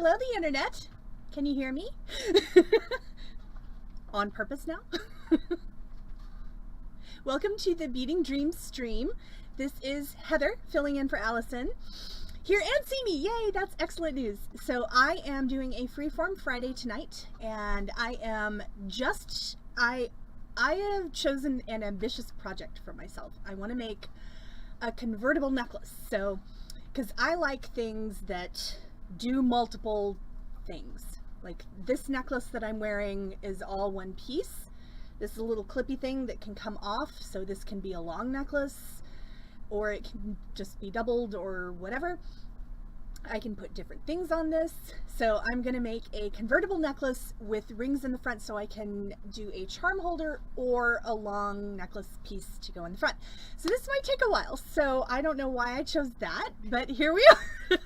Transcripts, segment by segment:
Hello, the internet. Can you hear me? On purpose now? Welcome to the Beading Dreams stream. This is Heather filling in for Allison. Here and see me, yay, that's excellent news. So I am doing a Freeform Friday tonight, and I have chosen an ambitious project for myself. I want to make a convertible necklace. So, because I like things that do multiple things. Like this necklace that I'm wearing is all one piece. This is a little clippy thing that can come off, so this can be a long necklace, or it can just be doubled or whatever. I can put different things on this. So I'm going to make a convertible necklace with rings in the front so I can do a charm holder or a long necklace piece to go in the front. So this might take a while, so I don't know why I chose that, but here we are.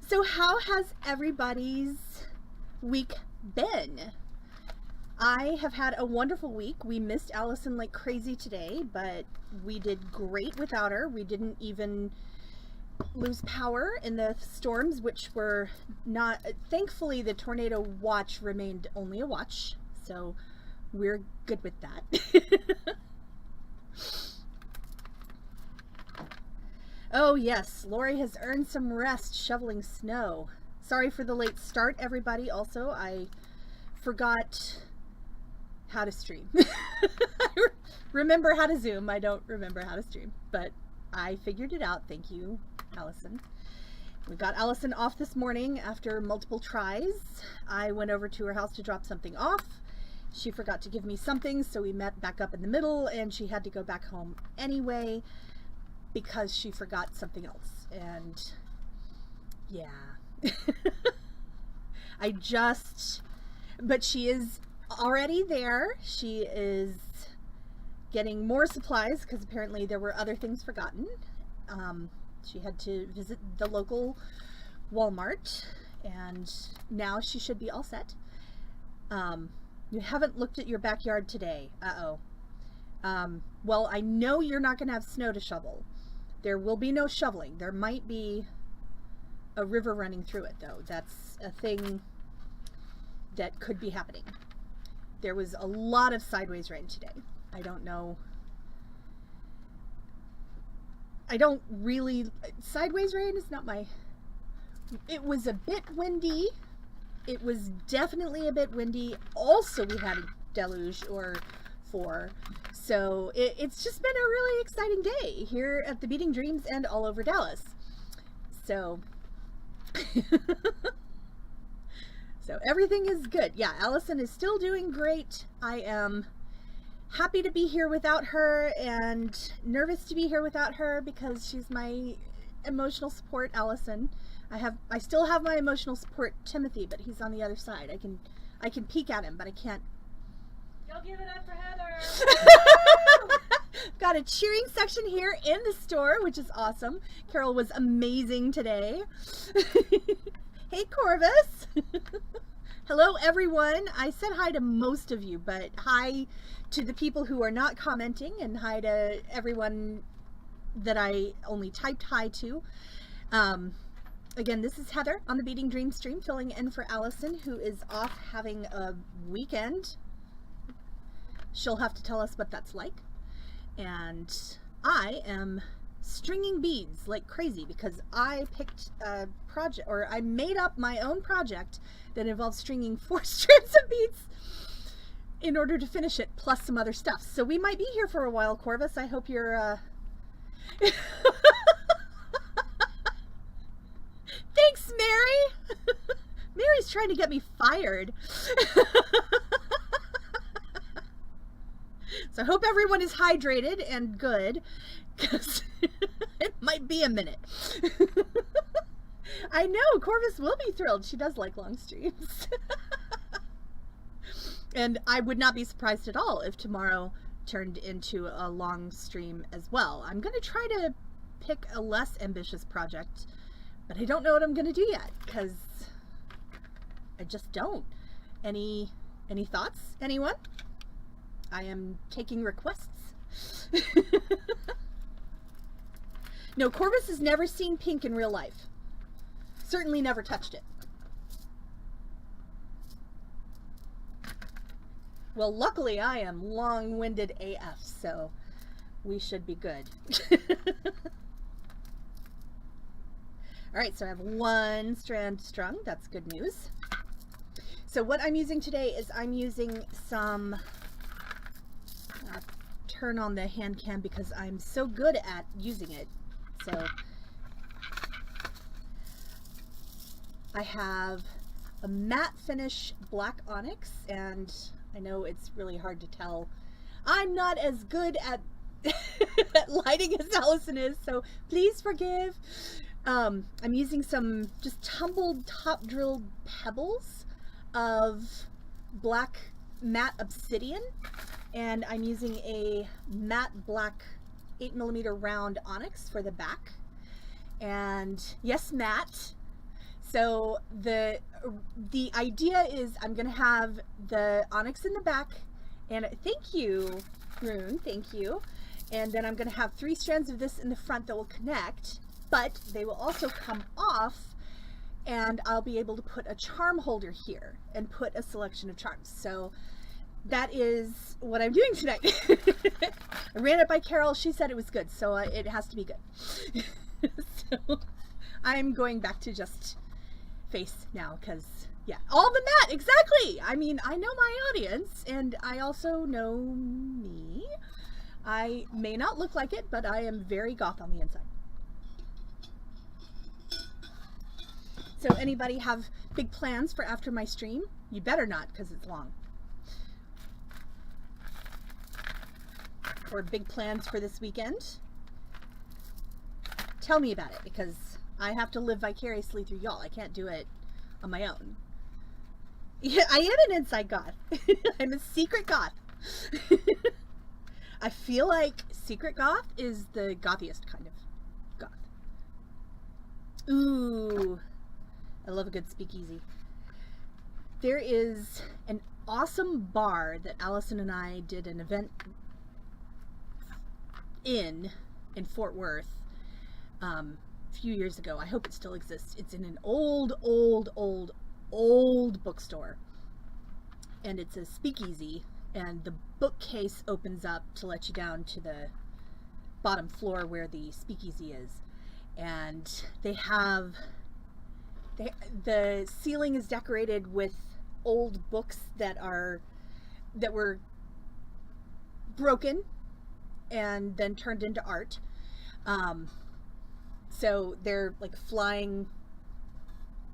So how has everybody's week been? I have had a wonderful week. We missed Allison like crazy today, but we did great without her. We didn't even lose power in the storms, which were not, thankfully the tornado watch remained only a watch, so we're good with that. Oh yes, Lori has earned some rest shoveling snow. Sorry for the late start, everybody. Also, I forgot how to stream. I remember how to Zoom. I don't remember how to stream, but I figured it out. Thank you, Allison. We got Allison off this morning after multiple tries. I went over to her house to drop something off. She forgot to give me something, so we met back up in the middle, and she had to go back home anyway because she forgot something else. And yeah. But she is already there. She is getting more supplies because apparently there were other things forgotten. She had to visit the local Walmart, and now she should be all set. You haven't looked at your backyard today. Uh-oh. Well, I know you're not going to have snow to shovel. There will be no shoveling. There might be a river running through it, though. That's a thing that could be happening. There was a lot of sideways rain today. I don't know. I don't really, sideways rain is not my, it was a bit windy. It was definitely a bit windy. Also, we had a deluge or 4. So it's just been a really exciting day here at the Beading Dreams and all over Dallas. So, so everything is good. Yeah, Allison is still doing great. I am happy to be here without her and nervous to be here without her because she's my emotional support, Allison. I still have my emotional support, Timothy, but he's on the other side. I can peek at him, but I can't. Y'all give it up for Heather. Got a cheering section here in the store, which is awesome. Carol was amazing today. Hey, Corvus. Hello, everyone. I said hi to most of you, but hi to the people who are not commenting, and hi to everyone that I only typed hi to. Again, this is Heather on the Beading Dream stream, filling in for Allison, who is off having a weekend. She'll have to tell us what that's like. And I am stringing beads like crazy because I picked a project, or I made up my own project that involves stringing 4 strands of beads in order to finish it, plus some other stuff. So we might be here for a while, Corvus. I hope you're Thanks, Mary. Mary's trying to get me fired. So I hope everyone is hydrated and good, because it might be a minute. I know, Corvus will be thrilled. She does like long streams. And I would not be surprised at all if tomorrow turned into a long stream as well. I'm going to try to pick a less ambitious project, but I don't know what I'm going to do yet, because I just don't. Any thoughts, anyone? I am taking requests. No, Corvus has never seen pink in real life. Certainly never touched it. Well, luckily I am long-winded AF, so we should be good. All right, so I have one strand strung. That's good news. So what I'm using today is I'm using some, turn on the hand cam because I'm so good at using it. So I have a matte finish black onyx, and I know it's really hard to tell. I'm not as good at, at lighting as Allison is, so please forgive. I'm using some just tumbled top drilled pebbles of black matte obsidian, and I'm using a matte black 8mm round onyx for the back. And yes, matte. So the idea is I'm gonna have the onyx in the back, and thank you, Rune, thank you. And then I'm gonna have 3 strands of this in the front that will connect, but they will also come off, and I'll be able to put a charm holder here and put a selection of charms. So that is what I'm doing tonight. I ran it by Carol. She said it was good, so it has to be good. So I'm going back to just face now because, yeah, all the matte, exactly. I mean, I know my audience, and I also know me. I may not look like it, but I am very goth on the inside. So anybody have big plans for after my stream? You better not, because it's long. Or big plans for this weekend? Tell me about it, because I have to live vicariously through y'all. I can't do it on my own. Yeah, I am an inside goth. I'm a secret goth. I feel like secret goth is the gothiest kind of goth. Ooh, I love a good speakeasy. There is an awesome bar that Allison and I did an event in Fort Worth a few years ago. I hope it still exists. It's in an old bookstore, and it's a speakeasy, and the bookcase opens up to let you down to the bottom floor where the speakeasy is, and they have the ceiling is decorated with old books that were broken and then turned into art. So they're like flying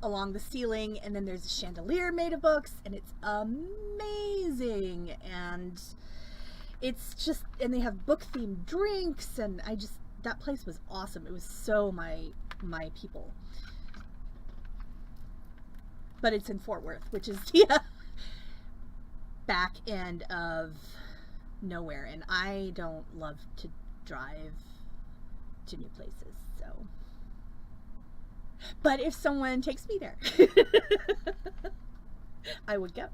along the ceiling, and then there's a chandelier made of books, and it's amazing. And it's just, and they have book themed drinks, and that place was awesome. It was so my people. But it's in Fort Worth, which is the back end of nowhere, and I don't love to drive to new places, so. But if someone takes me there, I would go.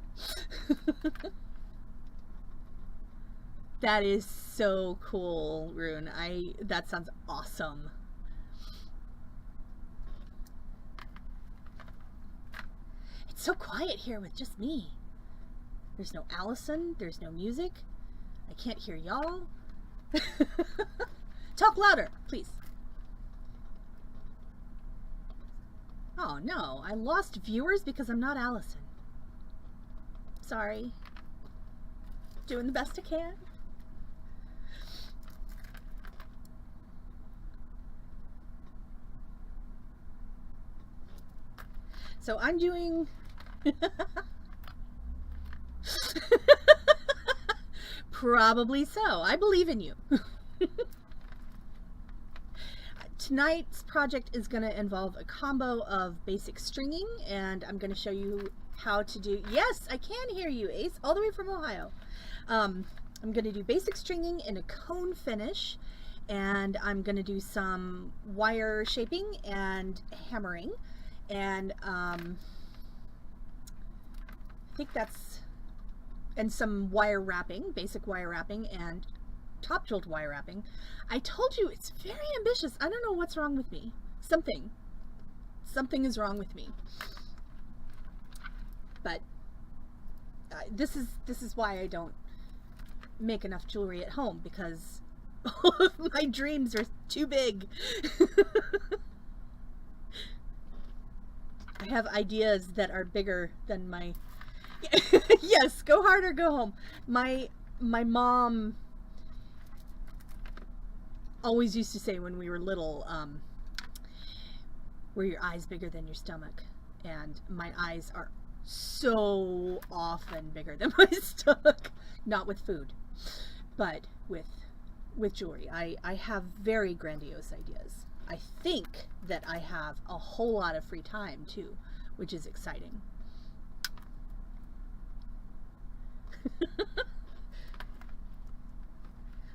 That is so cool, Rune. That sounds awesome. It's so quiet here with just me. There's no Allison, there's no music. I can't hear y'all. Talk louder, please. Oh no, I lost viewers because I'm not Allison. Sorry. Doing the best I can. So I'm doing probably so. I believe in you. Tonight's project is going to involve a combo of basic stringing, and I'm going to show you how to do, yes, I can hear you, Ace, all the way from Ohio. I'm going to do basic stringing in a cone finish, and I'm going to do some wire shaping and hammering, and I think that's, and some wire wrapping, basic wire wrapping, and top drilled wire wrapping. I told you it's very ambitious. I don't know what's wrong with me. Something Something is wrong with me. But this is why I don't make enough jewelry at home, because all of my dreams are too big. I have ideas that are bigger than my yes, go hard or go home. My mom always used to say when we were little, were your eyes bigger than your stomach? And my eyes are so often bigger than my stomach. Not with food, but with jewelry. I have very grandiose ideas. I think that I have a whole lot of free time too, which is exciting.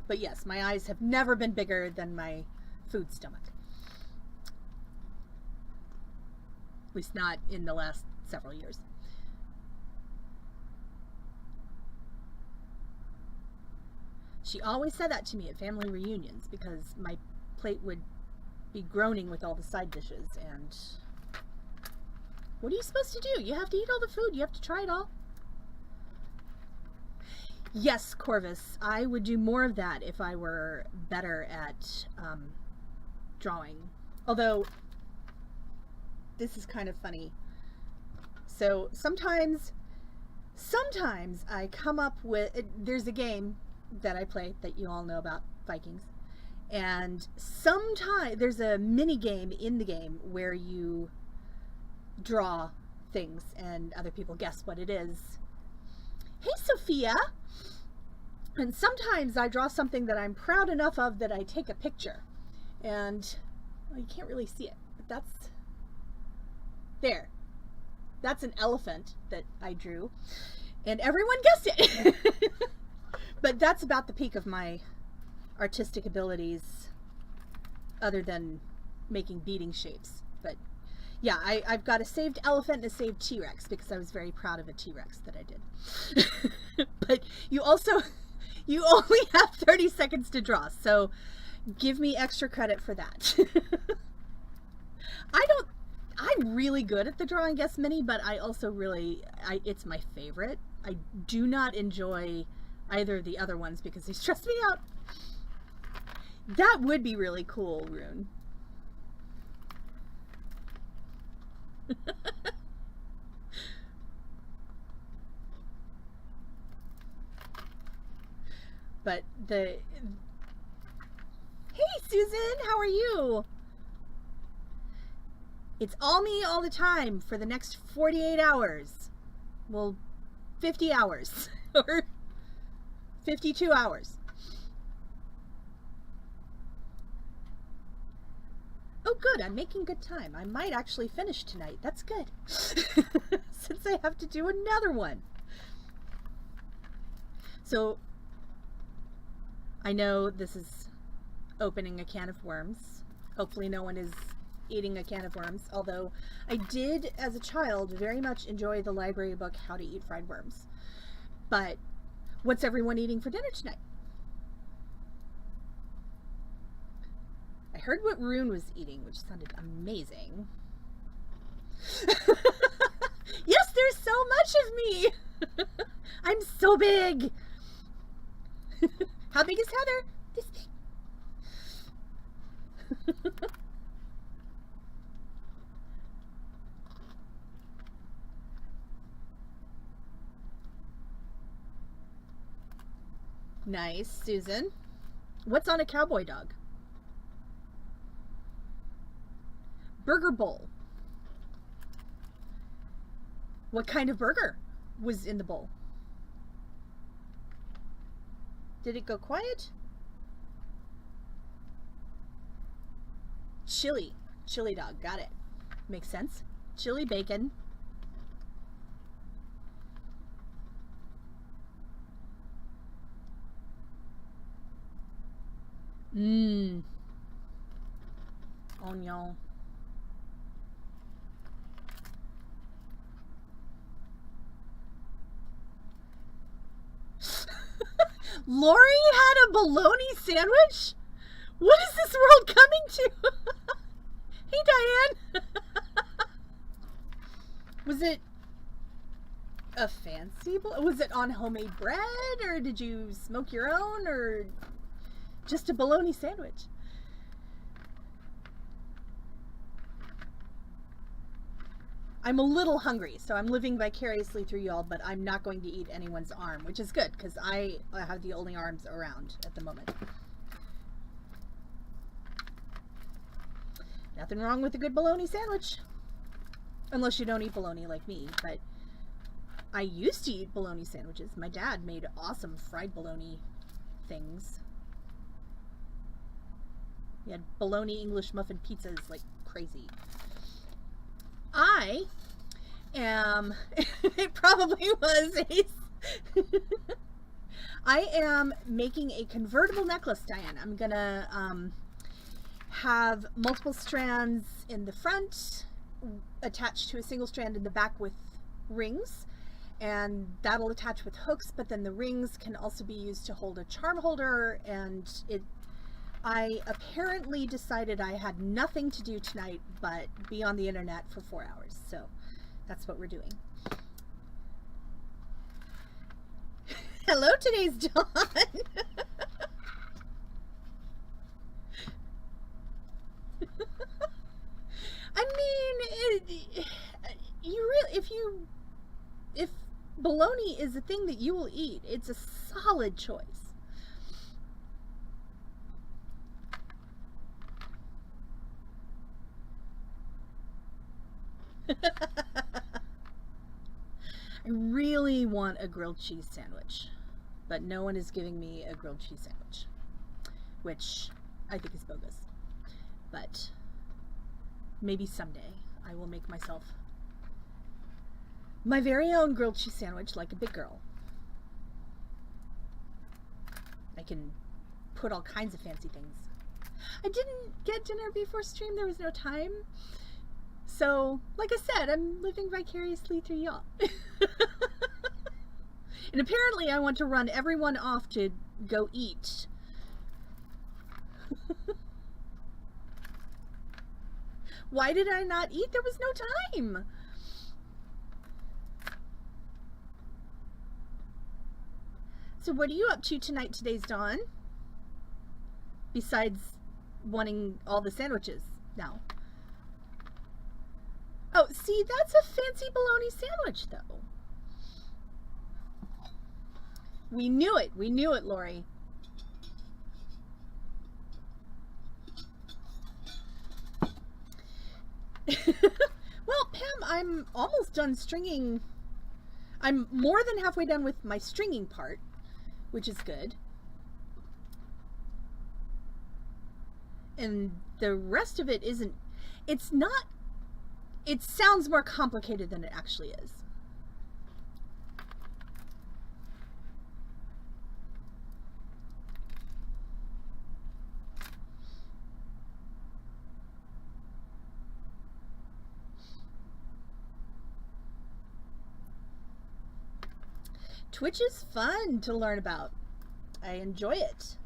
But yes, my eyes have never been bigger than my food stomach. At least not in the last several years. She always said that to me at family reunions, because my plate would be groaning with all the side dishes, and what are you supposed to do? You have to eat all the food. You have to try it all. Yes, Corvus, I would do more of that if I were better at drawing. Although, this is kind of funny. So sometimes I come up with, there's a game that I play that you all know about, Vikings. And sometimes there's a mini game in the game where you draw things and other people guess what it is. Hey, Sophia! And sometimes I draw something that I'm proud enough of that I take a picture. And, well, you can't really see it, but that's, there. That's an elephant that I drew. And everyone guessed it! But that's about the peak of my artistic abilities, other than making beading shapes. But yeah, I've got a saved elephant and a saved T-Rex, because I was very proud of a T-Rex that I did. But you only have 30 seconds to draw, so give me extra credit for that. I'm really good at the Draw and Guess Mini, but I also it's my favorite. I do not enjoy either of the other ones because they stress me out. That would be really cool, Rune. But hey, Susan, how are you? It's all me all the time for the next 48 hours. Well, 50 hours or 52 hours. Oh, good. I'm making good time. I might actually finish tonight. That's good. Since I have to do another one. So, I know this is opening a can of worms. Hopefully no one is eating a can of worms. Although, I did, as a child, very much enjoy the library book, How to Eat Fried Worms. But, what's everyone eating for dinner tonight? I heard what Rune was eating, which sounded amazing. Yes, there's so much of me! I'm so big! How big is Heather? This big. Nice, Susan. What's on a cowboy dog? Burger bowl. What kind of burger was in the bowl? Did it go quiet? Chili. Chili dog. Got it. Makes sense. Chili bacon. Mmm. Onion. Lori had a bologna sandwich? What is this world coming to? Hey, Diane. Was it a fancy was it on homemade bread, or did you smoke your own, or just a bologna sandwich? I'm a little hungry, so I'm living vicariously through y'all, but I'm not going to eat anyone's arm, which is good because I have the only arms around at the moment. Nothing wrong with a good bologna sandwich. Unless you don't eat bologna like me, but I used to eat bologna sandwiches. My dad made awesome fried bologna things. He had bologna English muffin pizzas like crazy. I am, it probably was I am making a convertible necklace, Diane. I'm gonna have multiple strands in the front attached to a single strand in the back with rings, and that'll attach with hooks, but then the rings can also be used to hold a charm holder. And I apparently decided I had nothing to do tonight but be on the internet for 4 hours, so that's what we're doing. Hello, today's Dawn. I mean, if bologna is a thing that you will eat, it's a solid choice. I really want a grilled cheese sandwich, but no one is giving me a grilled cheese sandwich, which I think is bogus. But maybe someday I will make myself my very own grilled cheese sandwich like a big girl. I can put all kinds of fancy things. I didn't get dinner before stream. There was no time. So, like I said, I'm living vicariously through y'all. And apparently I want to run everyone off to go eat. Why did I not eat? There was no time. So what are you up to tonight, today's Dawn? Besides wanting all the sandwiches now. Oh, see, that's a fancy bologna sandwich, though. We knew it. We knew it, Lori. Well, Pam, I'm almost done stringing. I'm more than halfway done with my stringing part, which is good. And the rest of it isn't, it's not, it sounds more complicated than it actually is. Twitch is fun to learn about. I enjoy it.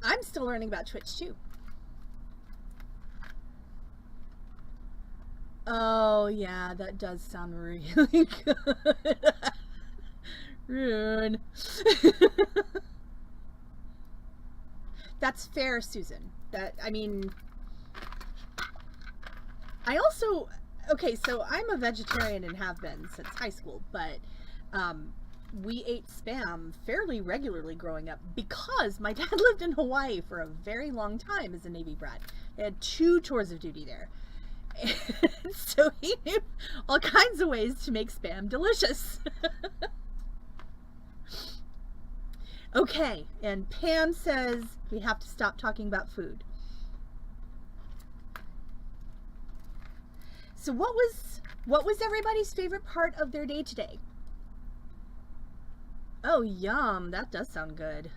I'm still learning about Twitch too. Oh yeah, that does sound really good. Rune. That's fair, Susan. That, I mean, I also, okay, so I'm a vegetarian and have been since high school, but we ate Spam fairly regularly growing up because my dad lived in Hawaii for a very long time as a Navy brat. He had 2 tours of duty there. And so he knew all kinds of ways to make Spam delicious. Okay, and Pam says we have to stop talking about food. So what was everybody's favorite part of their day today? Oh, yum, that does sound good.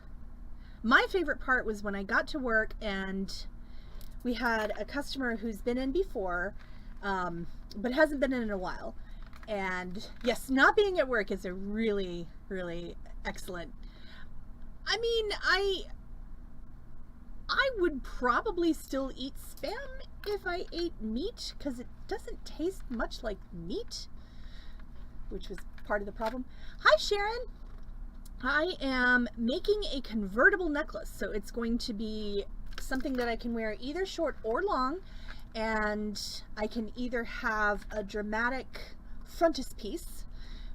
My favorite part was when I got to work and we had a customer who's been in before, but hasn't been in a while. And yes, not being at work is a really, really excellent. I mean, I I would probably still eat Spam if I ate meat, because it doesn't taste much like meat, which was part of the problem. Hi, Sharon. I am making a convertible necklace, so it's going to be something that I can wear either short or long, and I can either have a dramatic frontispiece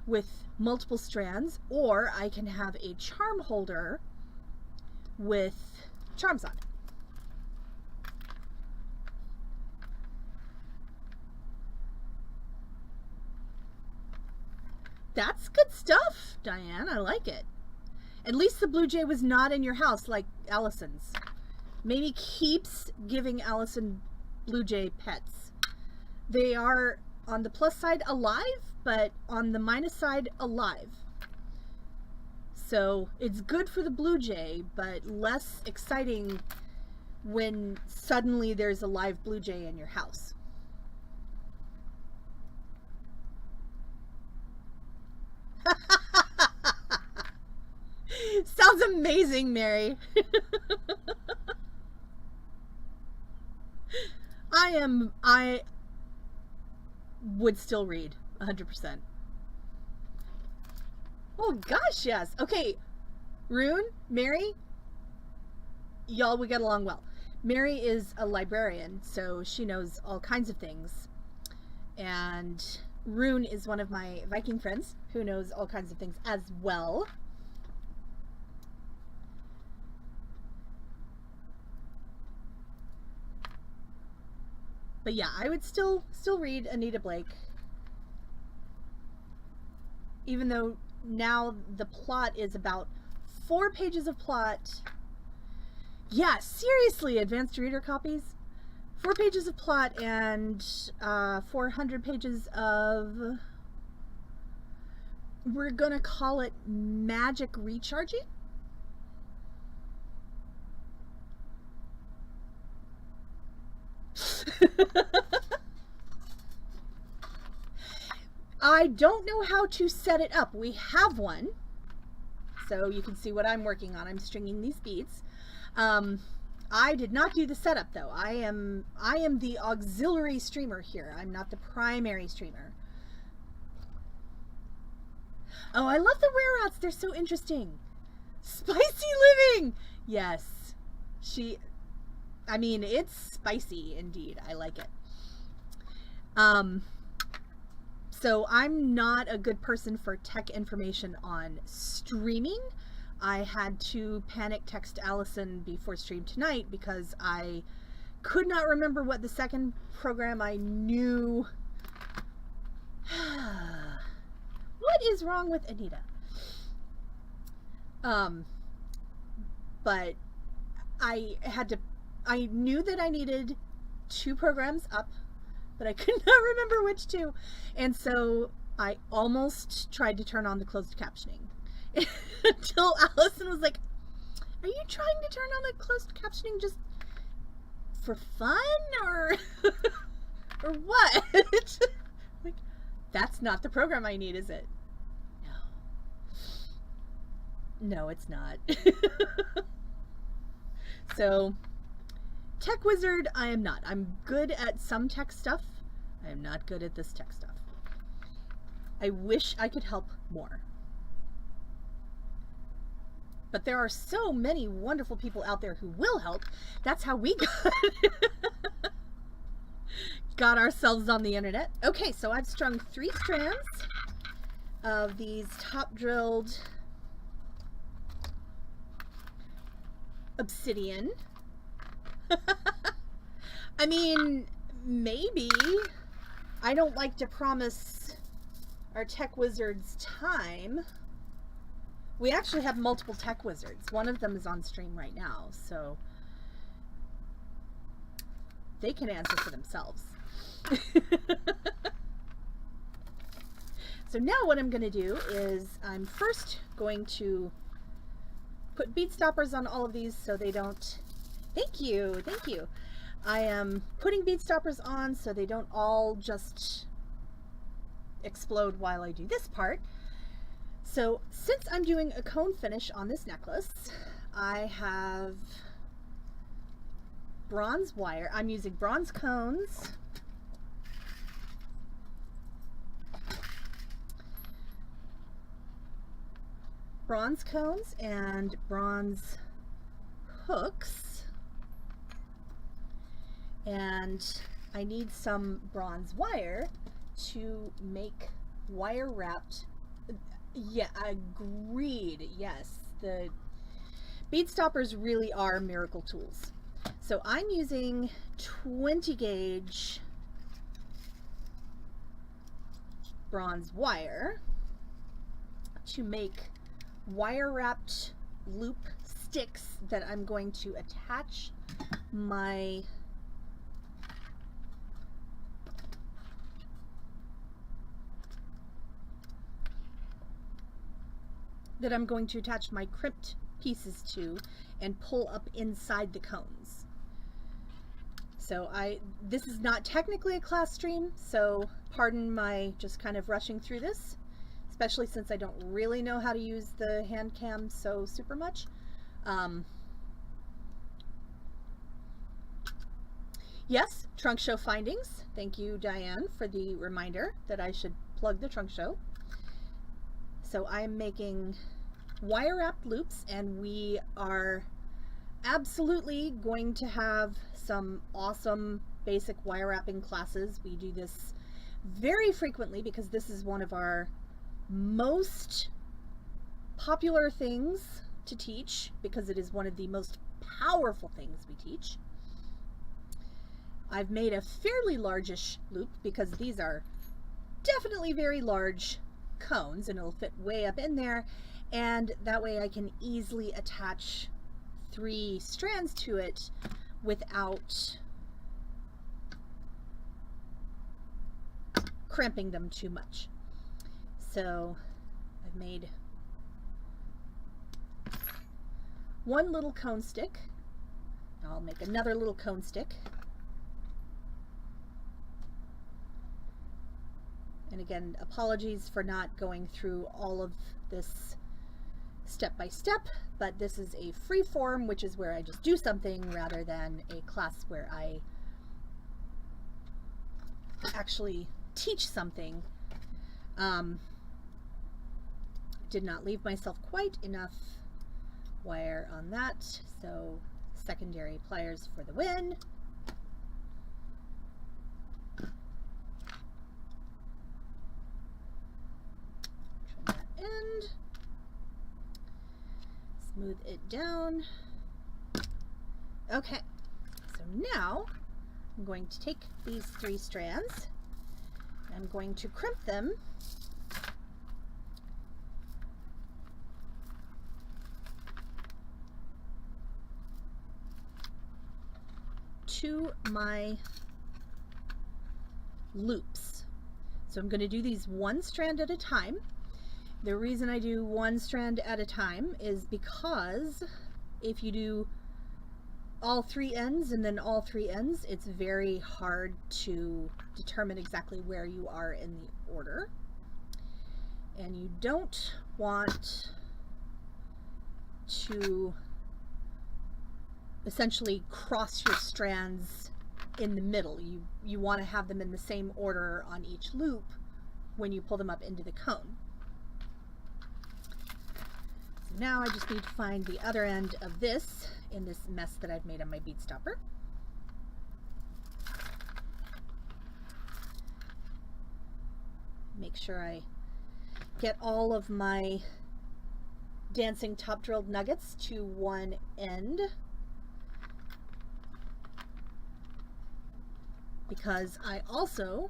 with multiple strands, or I can have a charm holder with charms on it. That's good stuff, Diane. I like it. At least the Blue Jay was not in your house like Allison's. Maybe keeps giving Allison Blue Jay pets. They are on the plus side alive, but on the minus side alive. So it's good for the Blue Jay, but less exciting when suddenly there's a live Blue Jay in your house. Sounds amazing, Mary. I would still read 100%. Oh gosh, yes. Okay, Rune, Mary, y'all, we get along well. Mary is a librarian, so she knows all kinds of things. And Rune is one of my Viking friends who knows all kinds of things as well. But yeah, I would still read Anita Blake, even though now the plot is about 4 pages of plot. Yeah, seriously, advanced reader copies. 4 pages of plot and 400 pages of, we're gonna call it magic recharging. I don't know how to set it up. We have one, so you can see what I'm working on. I'm stringing these beads. I did not do the setup though. I am the auxiliary streamer here. I'm not the primary streamer. Oh, I love the rare rats. They're so interesting. Spicy living. Yes, I mean, it's spicy indeed. I like it. So I'm not a good person for tech information on streaming. I had to panic text Allison before stream tonight because I could not remember what the second program I knew. What is wrong with Anita? But I knew that I needed 2 programs up, but I could not remember which 2. And so I almost tried to turn on the closed captioning until Allison was like, are you trying to turn on the closed captioning just for fun or or what? Like, that's not the program I need, is it? No, it's not. So, tech wizard, I am not. I'm good at some tech stuff. I am not good at this tech stuff. I wish I could help more. But there are so many wonderful people out there who will help. That's how we got ourselves on the internet. Okay, so I've strung 3 strands of these top drilled obsidian. I mean, maybe. I don't like to promise our tech wizards time. We actually have multiple tech wizards. One of them is on stream right now, so they can answer for themselves. So now what I'm going to do is I'm first going to put bead stoppers on all of these so they don't... Thank you, thank you. I am putting bead stoppers on so they don't all just explode while I do this part. So since I'm doing a cone finish on this necklace, I have bronze wire. I'm using bronze cones. Bronze cones and bronze hooks. And I need some bronze wire to make wire wrapped. Yeah, agreed. Yes, the bead stoppers really are miracle tools. So I'm using 20 gauge bronze wire to make wire wrapped loop sticks that I'm going to attach my crimped pieces to and pull up inside the cones. So this is not technically a class stream, so pardon my just kind of rushing through this, especially since I don't really know how to use the hand cam so super much. Yes, trunk show findings. Thank you, Diane, for the reminder that I should plug the trunk show. So I'm making wire wrapped loops, and we are absolutely going to have some awesome basic wire wrapping classes. We do this very frequently because this is one of our most popular things to teach, because it is one of the most powerful things we teach. I've made a fairly largish loop because these are definitely very large cones and it'll fit way up in there, and that way I can easily attach 3 strands to it without cramping them too much. So I've made one little cone stick. I'll make another little cone stick. And again, apologies for not going through all of this step by step, but this is a free form, which is where I just do something rather than a class where I actually teach something. Did not leave myself quite enough wire on that, so secondary pliers for the win. Trim that end. Smooth it down. Okay, so now I'm going to take these 3 strands. I'm going to crimp them to my loops. So I'm going to do these 1 strand at a time. The reason I do 1 strand at a time is because if you do all 3 ends and then all 3 ends, it's very hard to determine exactly where you are in the order. And you don't want to essentially cross your strands in the middle. You want to have them in the same order on each loop when you pull them up into the cone. So now I just need to find the other end of this in this mess that I've made on my bead stopper. Make sure I get all of my dancing top drilled nuggets to one end, because I also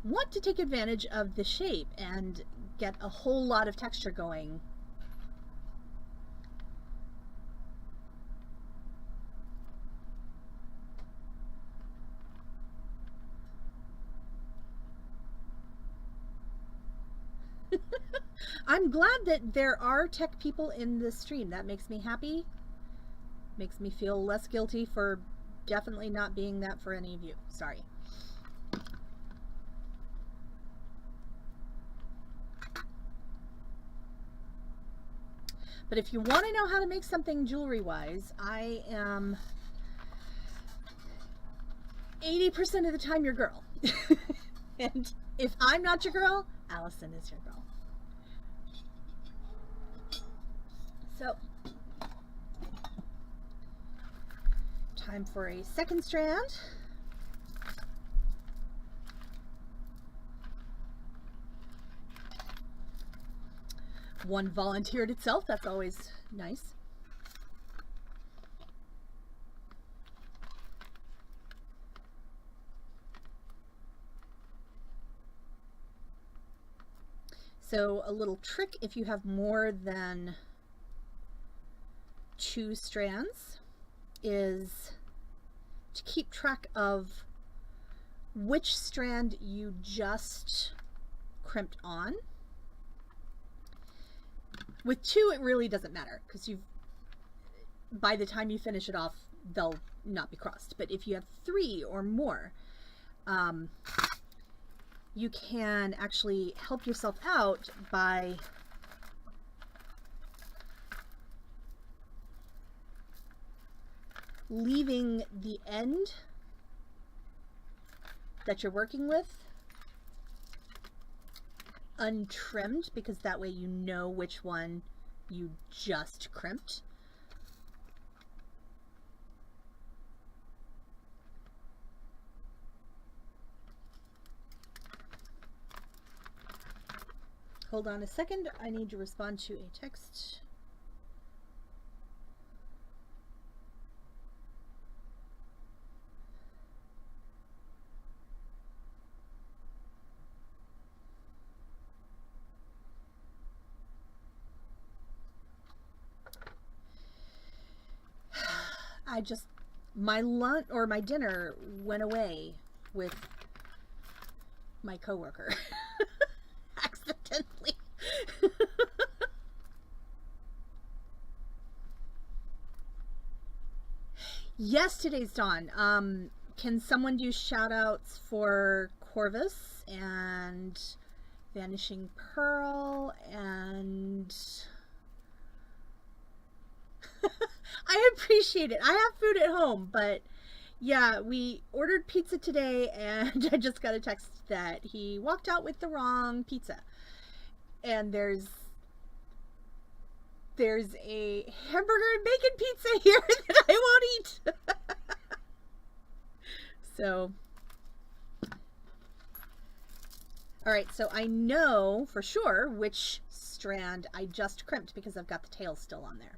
want to take advantage of the shape and get a whole lot of texture going. I'm glad that there are tech people in this stream. That makes me happy. Makes me feel less guilty for definitely not being that for any of you. Sorry. But if you want to know how to make something jewelry-wise, I am 80% of the time your girl. And if I'm not your girl, Allison is your girl. So, time for a second strand. One volunteered itself, that's always nice. So a little trick if you have more than 2 strands is to keep track of which strand you just crimped on. With 2 it really doesn't matter because by the time you finish it off they'll not be crossed. But if you have 3 or more, you can actually help yourself out by leaving the end that you're working with untrimmed, because that way you know which one you just crimped. Hold on a second, I need to respond to a text. My lunch or my dinner went away with my coworker accidentally. Yes, today's Dawn. Can someone do shout outs for Corvus and Vanishing Pearl and I appreciate it. I have food at home, but yeah, we ordered pizza today and I just got a text that he walked out with the wrong pizza. And there's a hamburger and bacon pizza here that I won't eat. So, all right, so I know for sure which strand I just crimped because I've got the tail still on there.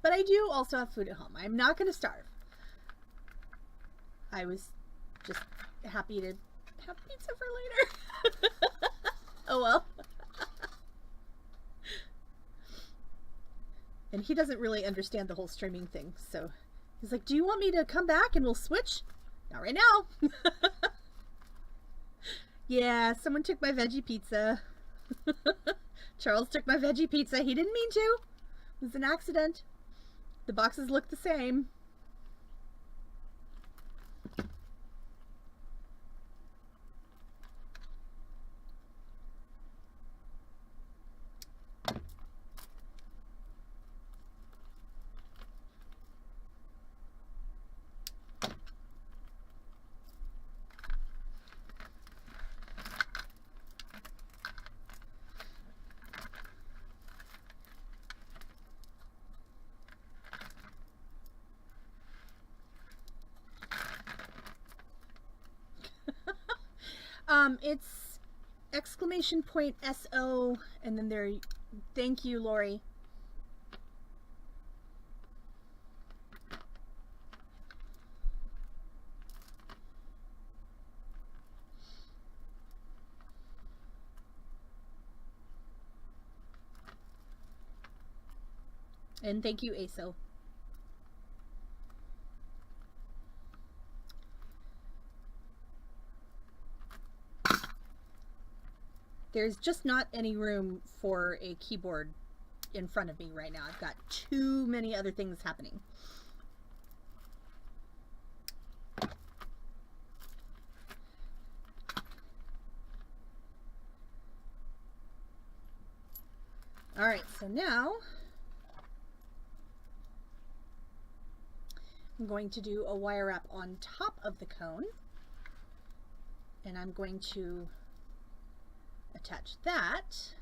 But I do also have food at home. I'm not going to starve. I was just happy to have pizza for later. Oh well. And he doesn't really understand the whole streaming thing, so he's like, do you want me to come back and we'll switch? Not right now. Yeah, someone took my veggie pizza. Charles took my veggie pizza. He didn't mean to. It was an accident. The boxes look the same. It's exclamation point SO and then there, thank you, Lori. And thank you, ASO. There's just not any room for a keyboard in front of me right now. I've got too many other things happening. All right, so now I'm going to do a wire wrap on top of the cone, and I'm going to attach that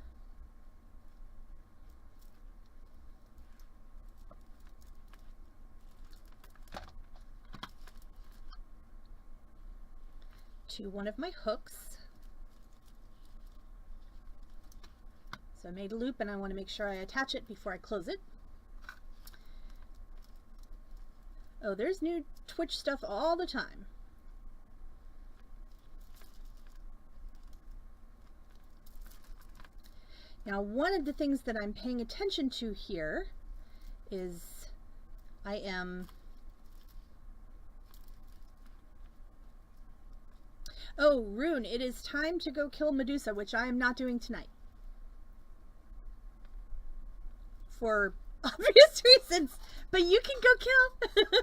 to one of my hooks. So I made a loop and I want to make sure I attach it before I close it. Oh, there's new Twitch stuff all the time. Now, one of the things that I'm paying attention to here is I am... Oh, Rune, it is time to go kill Medusa, which I am not doing tonight. For obvious reasons, but you can go kill.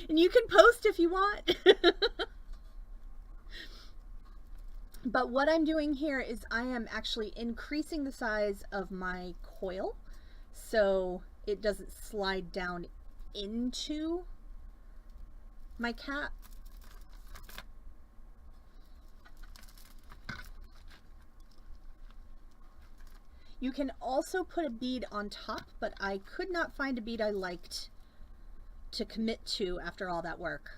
And you can post if you want. But what I'm doing here is I am actually increasing the size of my coil so it doesn't slide down into my cap. You can also put a bead on top, but I could not find a bead I liked to commit to after all that work.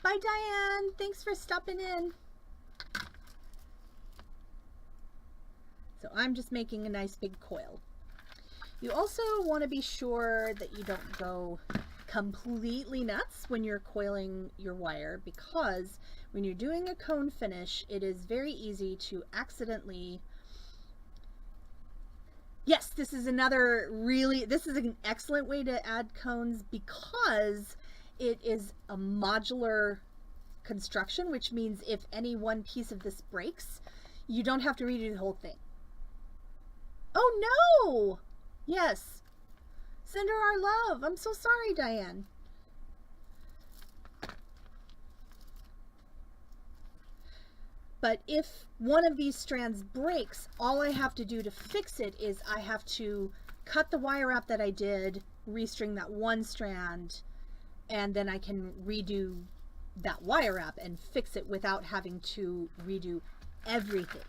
Bye, Diane. Thanks for stopping in. So I'm just making a nice big coil. You also want to be sure that you don't go completely nuts when you're coiling your wire, because when you're doing a cone finish, it is very easy to accidentally... Yes, this is another this is an excellent way to add cones because it is a modular construction, which means if any one piece of this breaks, you don't have to redo the whole thing. Oh no! Yes. Send her our love. I'm so sorry, Diane. But if one of these strands breaks, all I have to do to fix it is I have to cut the wire wrap that I did, restring that one strand, and then I can redo that wire wrap and fix it without having to redo everything.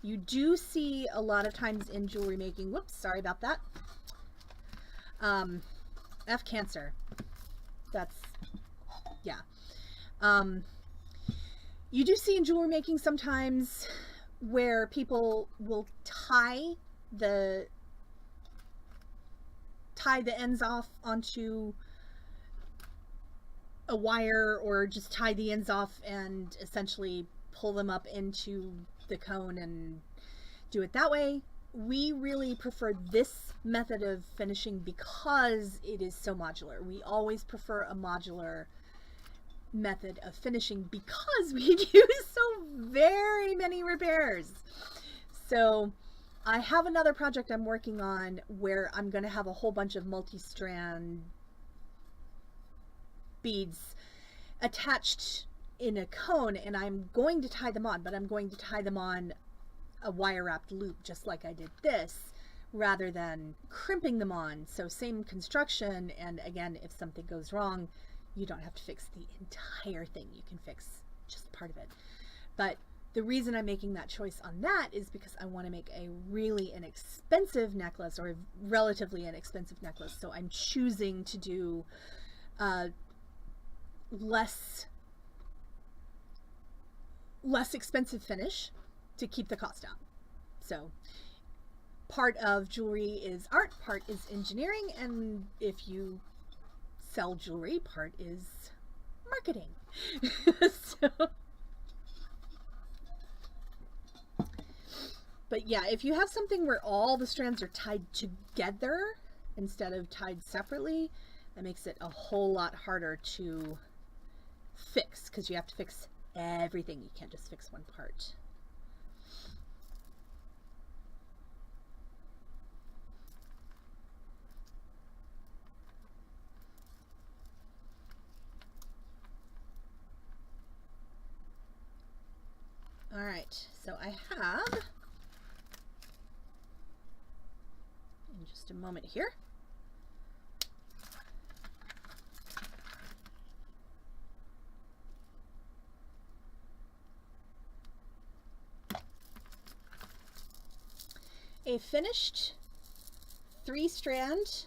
You do see a lot of times in jewelry making, whoops, sorry about that. F Cancer. That's, yeah. You do see in jewelry making sometimes where people will tie the ends off onto a wire, or just tie the ends off and essentially pull them up into the cone and do it that way. We really prefer this method of finishing because it is so modular. We always prefer a modular method of finishing because we do so very many repairs. So I have another project I'm working on where I'm going to have a whole bunch of multi-strand beads attached in a cone, and I'm going to tie them on, but I'm going to tie them on a wire wrapped loop just like I did this, rather than crimping them on. So same construction, and again, if something goes wrong, you don't have to fix the entire thing. You can fix just part of it. But the reason I'm making that choice on that is because I want to make a really inexpensive necklace, or a relatively inexpensive necklace. So I'm choosing to do less expensive finish to keep the cost down. So part of jewelry is art, part is engineering, and if you sell jewelry, part is marketing. But yeah, if you have something where all the strands are tied together instead of tied separately, that makes it a whole lot harder to fix, because you have to fix everything. You can't just fix one part. All right, so I have in just a moment here. A finished 3-strand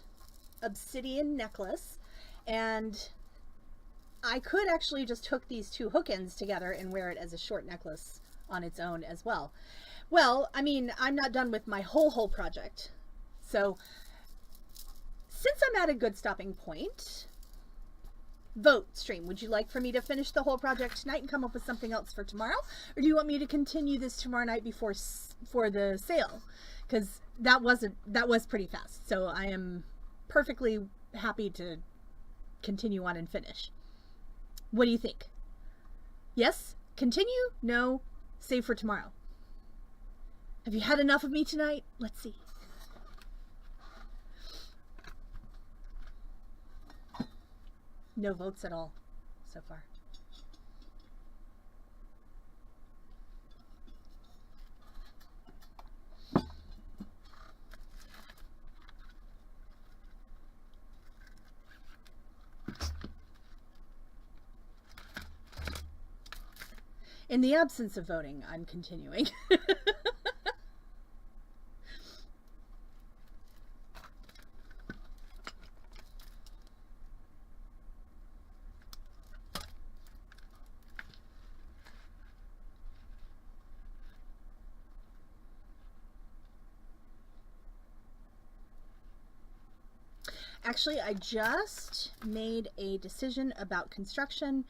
obsidian necklace, and I could actually just hook these 2 hook ends together and wear it as a short necklace on its own as well. Well, I mean, I'm not done with my whole project. So since I'm at a good stopping point, vote, stream. Would you like for me to finish the whole project tonight and come up with something else for tomorrow? Or do you want me to continue this tomorrow night for the sale? Because that was pretty fast. So I am perfectly happy to continue on and finish. What do you think? Yes? Continue? No? Save for tomorrow. Have you had enough of me tonight? Let's see. No votes at all so far. In the absence of voting, I'm continuing. Actually, I just made a decision about construction.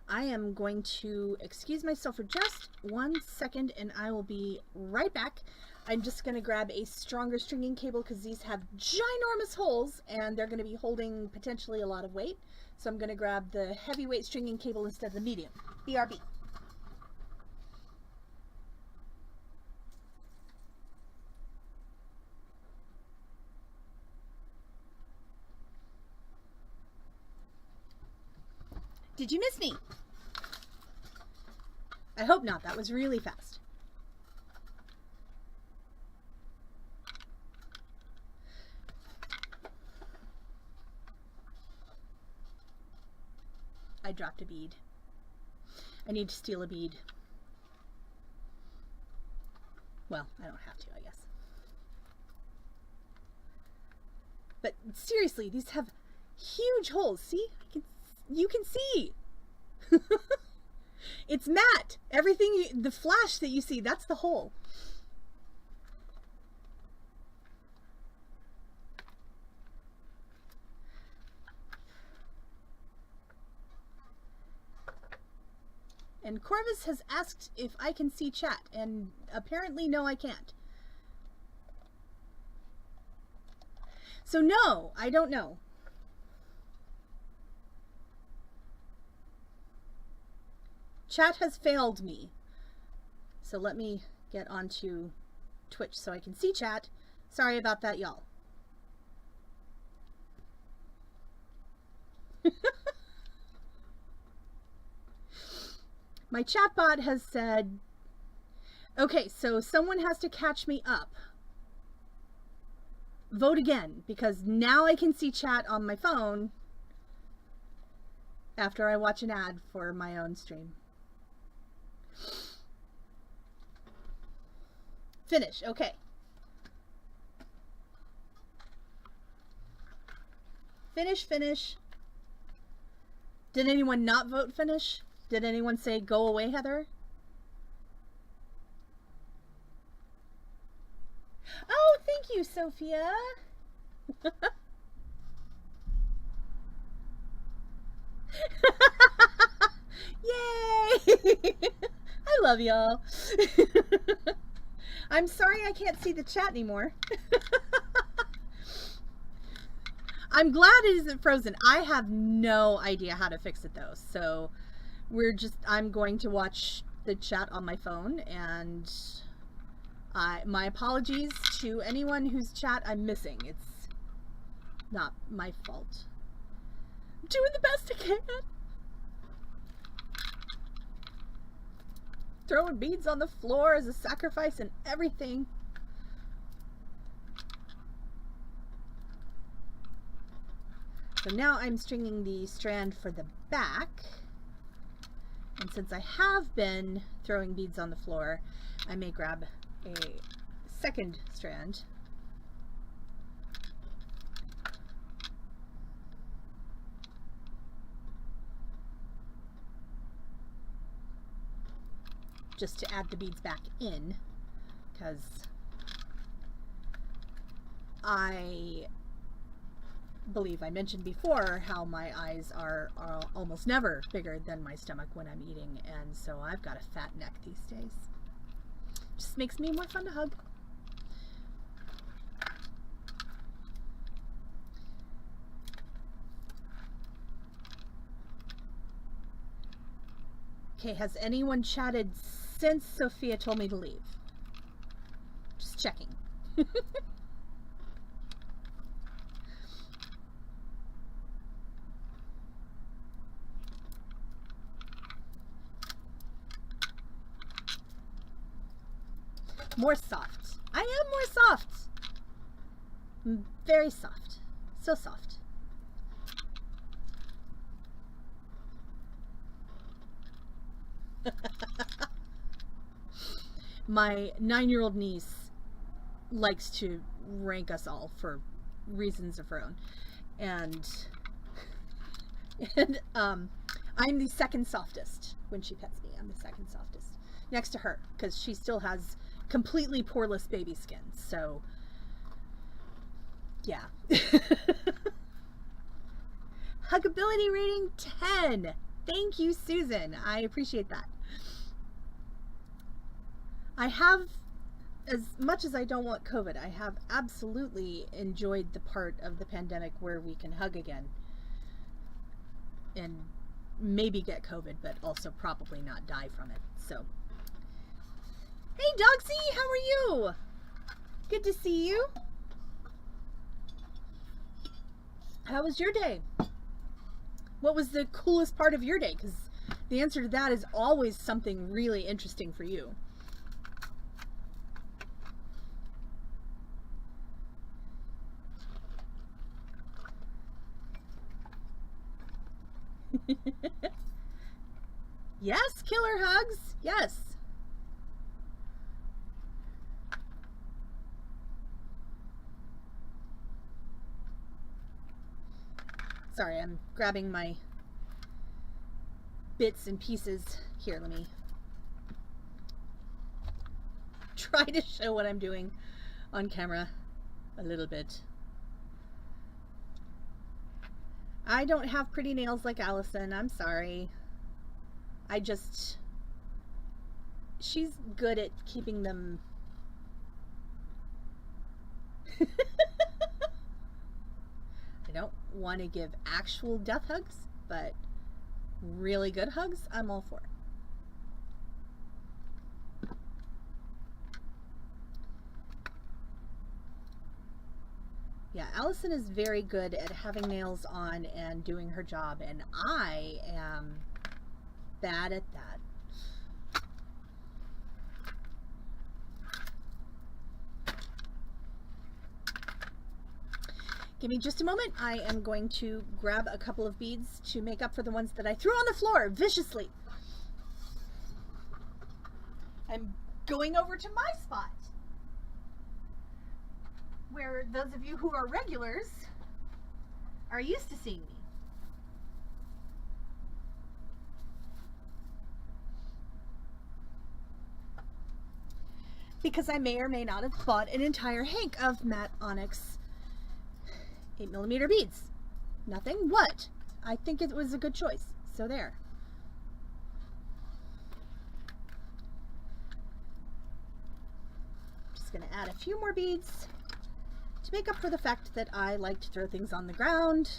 I am going to excuse myself for just 1 second and I will be right back. I'm just going to grab a stronger stringing cable because these have ginormous holes and they're going to be holding potentially a lot of weight. So I'm going to grab the heavyweight stringing cable instead of the medium. BRB. Did you miss me? I hope not. That was really fast. I dropped a bead. I need to steal a bead. Well, I don't have to, I guess. But seriously, these have huge holes. See? You can see. It's matte. Everything, the flash that you see, that's the hole. And Corvus has asked if I can see chat, and apparently no, I can't. So no, I don't know. Chat has failed me. So let me get onto Twitch so I can see chat. Sorry about that, y'all. My chatbot has said, okay, so someone has to catch me up. Vote again, because now I can see chat on my phone after I watch an ad for my own stream. Finish, okay. Finish. Did anyone not vote finish? Did anyone say go away, Heather? Oh, thank you, Sophia. Yay! I love y'all. I'm sorry I can't see the chat anymore. I'm glad it isn't frozen. I have no idea how to fix it though. So I'm going to watch the chat on my phone, and my apologies to anyone whose chat I'm missing. It's not my fault. I'm doing the best I can. Throwing beads on the floor as a sacrifice and everything. So now I'm stringing the strand for the back. And since I have been throwing beads on the floor, I may grab a second strand. Just to add the beads back in, because I believe I mentioned before how my eyes are almost never bigger than my stomach when I'm eating, and so I've got a fat neck these days. Just makes me more fun to hug. Okay, has anyone chatted since Sophia told me to leave? Just checking. More soft. I am more soft. Very soft. So soft. My 9-year-old niece likes to rank us all for reasons of her own. And I'm the second softest when she pets me. I'm the second softest. Next to her, because she still has completely poreless baby skin. So, yeah. Huggability rating 10. Thank you, Susan. I appreciate that. I have, as much as I don't want COVID, I have absolutely enjoyed the part of the pandemic where we can hug again and maybe get COVID, but also probably not die from it. So, hey Dogsy, how are you? Good to see you. How was your day? What was the coolest part of your day? Because the answer to that is always something really interesting for you. Yes, killer hugs. Yes. Sorry, I'm grabbing my bits and pieces. Here, let me try to show what I'm doing on camera a little bit. I don't have pretty nails like Allison. I'm sorry. She's good at keeping them. I don't want to give actual death hugs, but really good hugs, I'm all for. Yeah, Allison is very good at having nails on and doing her job, and I am bad at that. Give me just a moment. I am going to grab a couple of beads to make up for the ones that I threw on the floor viciously. I'm going over to my spot, where those of you who are regulars are used to seeing me. Because I may or may not have bought an entire hank of matte onyx 8mm beads. Nothing? What? I think it was a good choice. So there. Just going to add a few more beads to make up for the fact that I like to throw things on the ground.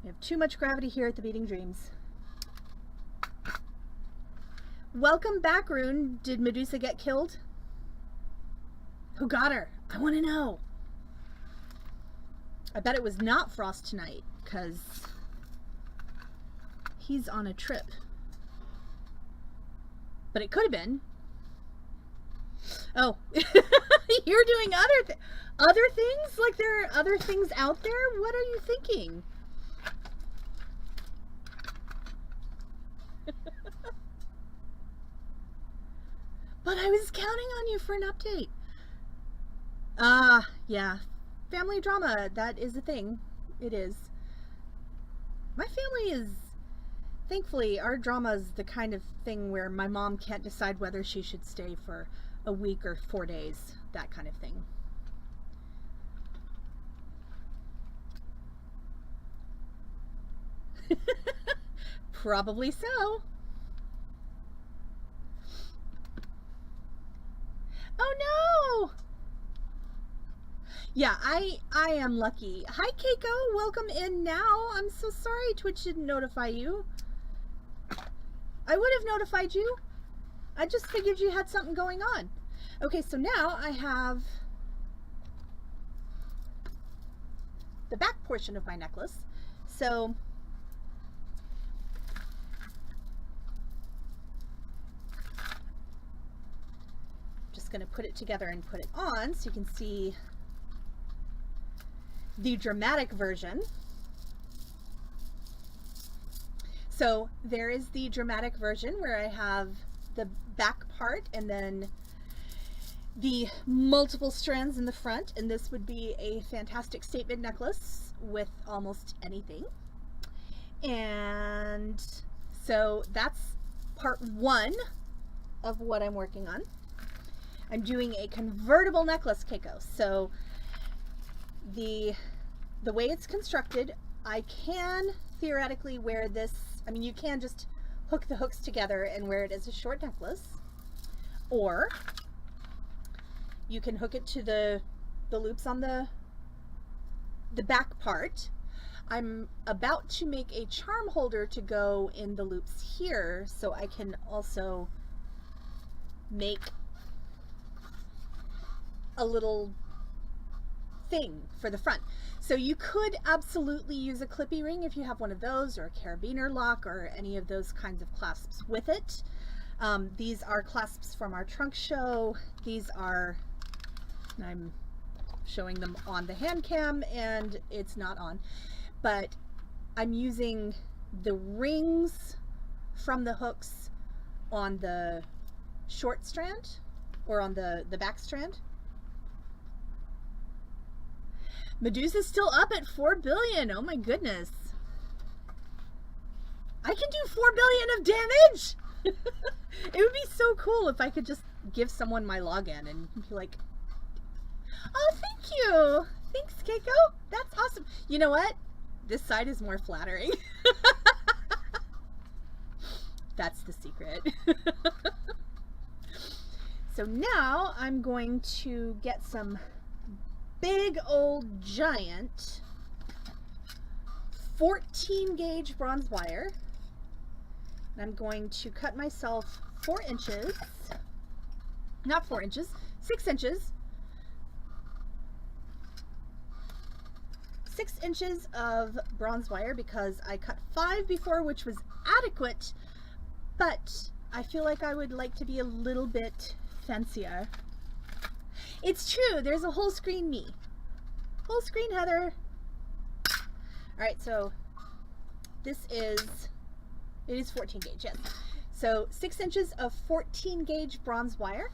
We have too much gravity here at the Beading Dreams. Welcome back, Rune. Did Medusa get killed? Who got her? I want to know. I bet it was not Frost tonight, because he's on a trip. But it could have been. Oh, you're doing other things? Like there are other things out there? What are you thinking? But I was counting on you for an update. Yeah. Family drama, that is a thing. It is. My family is, thankfully, our drama is the kind of thing where my mom can't decide whether she should stay for a week or 4 days. That kind of thing. Probably so. Oh no! Yeah, I am lucky. Hi Keiko, welcome in now. I'm so sorry Twitch didn't notify you. I would have notified you. I just figured you had something going on. Okay, so now I have the back portion of my necklace. So just going to put it together and put it on so you can see the dramatic version. So there is the dramatic version where I have the back part and then the multiple strands in the front, and this would be a fantastic statement necklace with almost anything. And so that's part one of what I'm working on. I'm doing a convertible necklace, Keiko. So the way it's constructed, I can theoretically wear this. I mean, you can just hook the hooks together and wear it as a short necklace, or you can hook it to the loops on the back part. I'm about to make a charm holder to go in the loops here, so I can also make a little thing for the front. So you could absolutely use a clippy ring if you have one of those, or a carabiner lock, or any of those kinds of clasps with it. These are clasps from our trunk show. These are, I'm showing them on the hand cam and it's not on, but I'm using the rings from the hooks on the short strand, or on the back strand. Medusa's still up at 4 billion. Oh my goodness. I can do 4 billion of damage. It would be so cool if I could just give someone my login and be like, oh, thank you. Thanks, Keiko. That's awesome. You know what? This side is more flattering. That's the secret. So now I'm going to get some big old giant 14 gauge bronze wire, and I'm going to cut myself 4 inches, not 4 inches, 6 inches, 6 inches of bronze wire, because I cut 5 before, which was adequate, but I feel like I would like to be a little bit fancier. It's true, there's a whole screen me. Whole screen Heather. Alright, so this is, it is 14 gauge, yes. So 6 inches of 14 gauge bronze wire.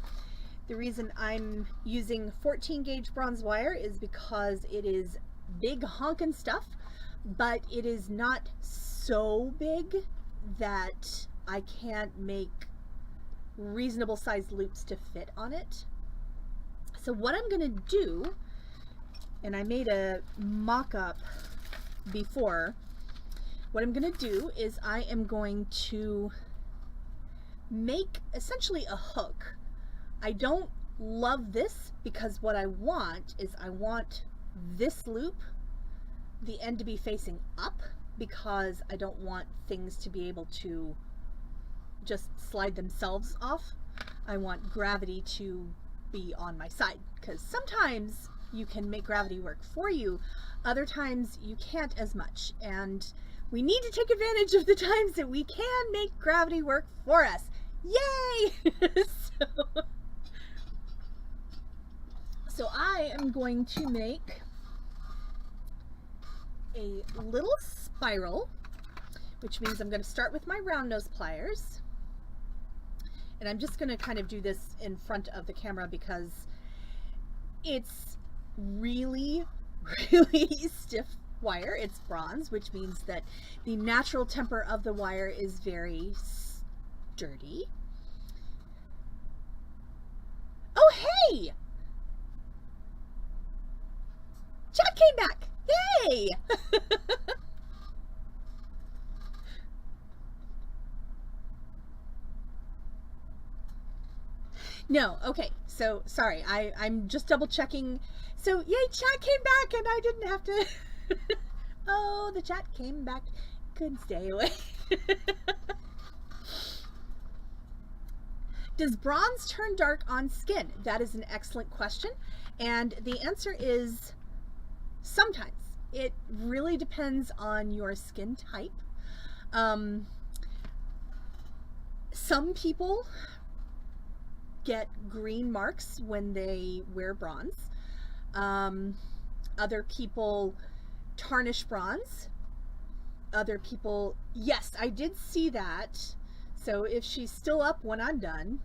The reason I'm using 14 gauge bronze wire is because it is big honkin' stuff, but it is not so big that I can't make reasonable sized loops to fit on it. So what I'm gonna do, and I made a mock-up before, what I'm gonna do is I am going to make essentially a hook. I don't love this, because what I want is I want this loop, the end to be facing up, because I don't want things to be able to just slide themselves off. I want gravity to be on my side, because sometimes you can make gravity work for you, other times you can't as much, and we need to take advantage of the times that we can make gravity work for us. Yay! So going to make a little spiral, which means I'm going to start with my round nose pliers. And I'm just going to kind of do this in front of the camera because it's really, really stiff wire. It's bronze, which means that the natural temper of the wire is very sturdy. Oh, hey! Chad came back! Yay! No, okay, so sorry, I'm just double checking. So yay, chat came back and I didn't have to. Oh, the chat came back. Couldn't stay away. Does bronze turn dark on skin? That is an excellent question. And the answer is sometimes. It really depends on your skin type. Some people get green marks when they wear bronze. Other people tarnish bronze. Other people, yes, I did see that. So if she's still up when I'm done,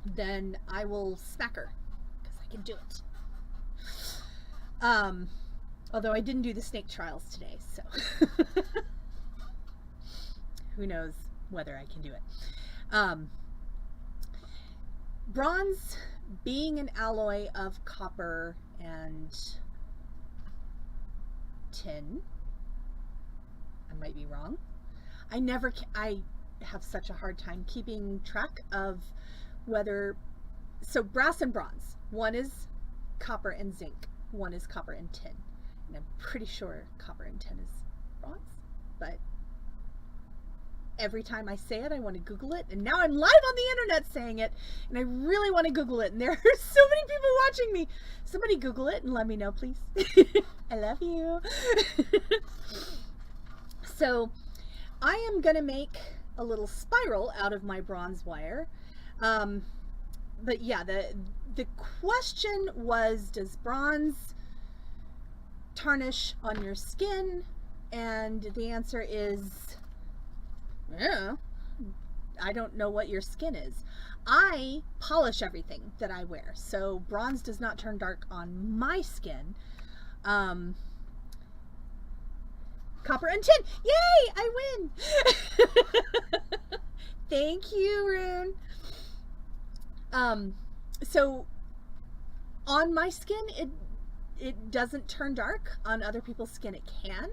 then I will smack her because I can do it. Although I didn't do the snake trials today, so who knows whether I can do it. Bronze, being an alloy of copper and tin, I might be wrong. I have such a hard time keeping track of whether, so brass and bronze, one is copper and zinc, one is copper and tin, and I'm pretty sure copper and tin is bronze, but every time I say it, I want to Google it, and now I'm live on the internet saying it, and I really want to Google it, and there are so many people watching me. Somebody Google it and let me know, please. I love you. So I am going to make a little spiral out of my bronze wire. But yeah, the question was, does bronze tarnish on your skin? And the answer is, yeah, I don't know what your skin is. I polish everything that I wear, so bronze does not turn dark on my skin. Copper and tin. Yay! I win! Thank you, Rune. So on my skin, it doesn't turn dark. On other people's skin, it can.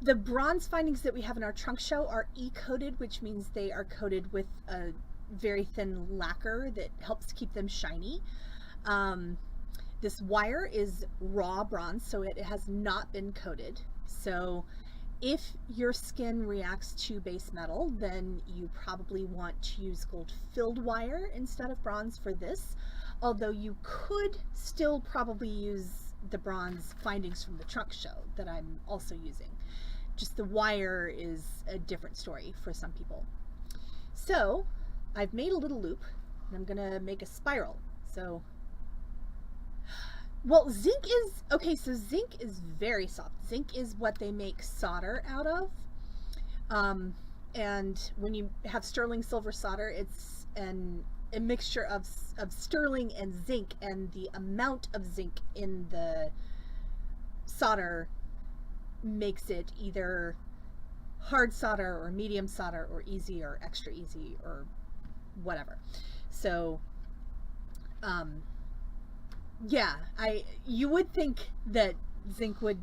The bronze findings that we have in our trunk show are e-coated, which means they are coated with a very thin lacquer that helps keep them shiny. This wire is raw bronze, so it has not been coated. So if your skin reacts to base metal, then you probably want to use gold-filled wire instead of bronze for this, although you could still probably use the bronze findings from the trunk show that I'm also using. Just the wire is a different story for some people. So I've made a little loop, and I'm gonna make a spiral. So, well, zinc is, okay, so zinc is very soft. Zinc is what they make solder out of. And when you have sterling silver solder, it's a mixture of sterling and zinc, and the amount of zinc in the solder makes it either hard solder or medium solder or easy or extra easy or whatever. So yeah, you would think that zinc would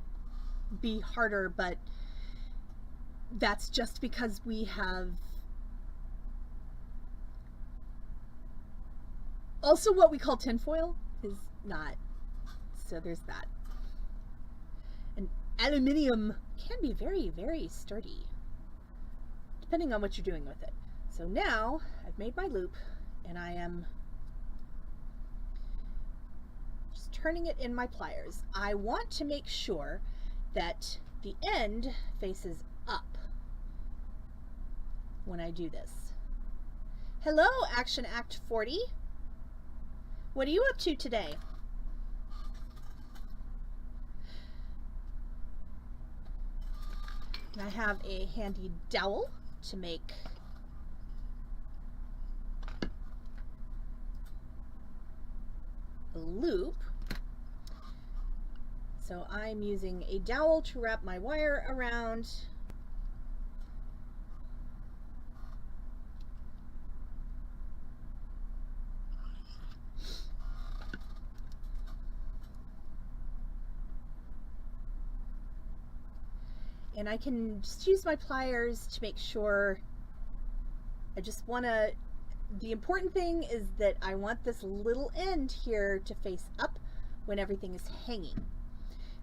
be harder, but that's just because we have also what we call tinfoil is not, so there's that. And aluminium can be very, very sturdy, depending on what you're doing with it. So now I've made my loop, and I am just turning it in my pliers. I want to make sure that the end faces up when I do this. Hello, Action Act 40. What are you up to today? I have a handy dowel to make a loop. So I'm using a dowel to wrap my wire around. And I can just use my pliers to make sure. I just want to, the important thing is that I want this little end here to face up when everything is hanging.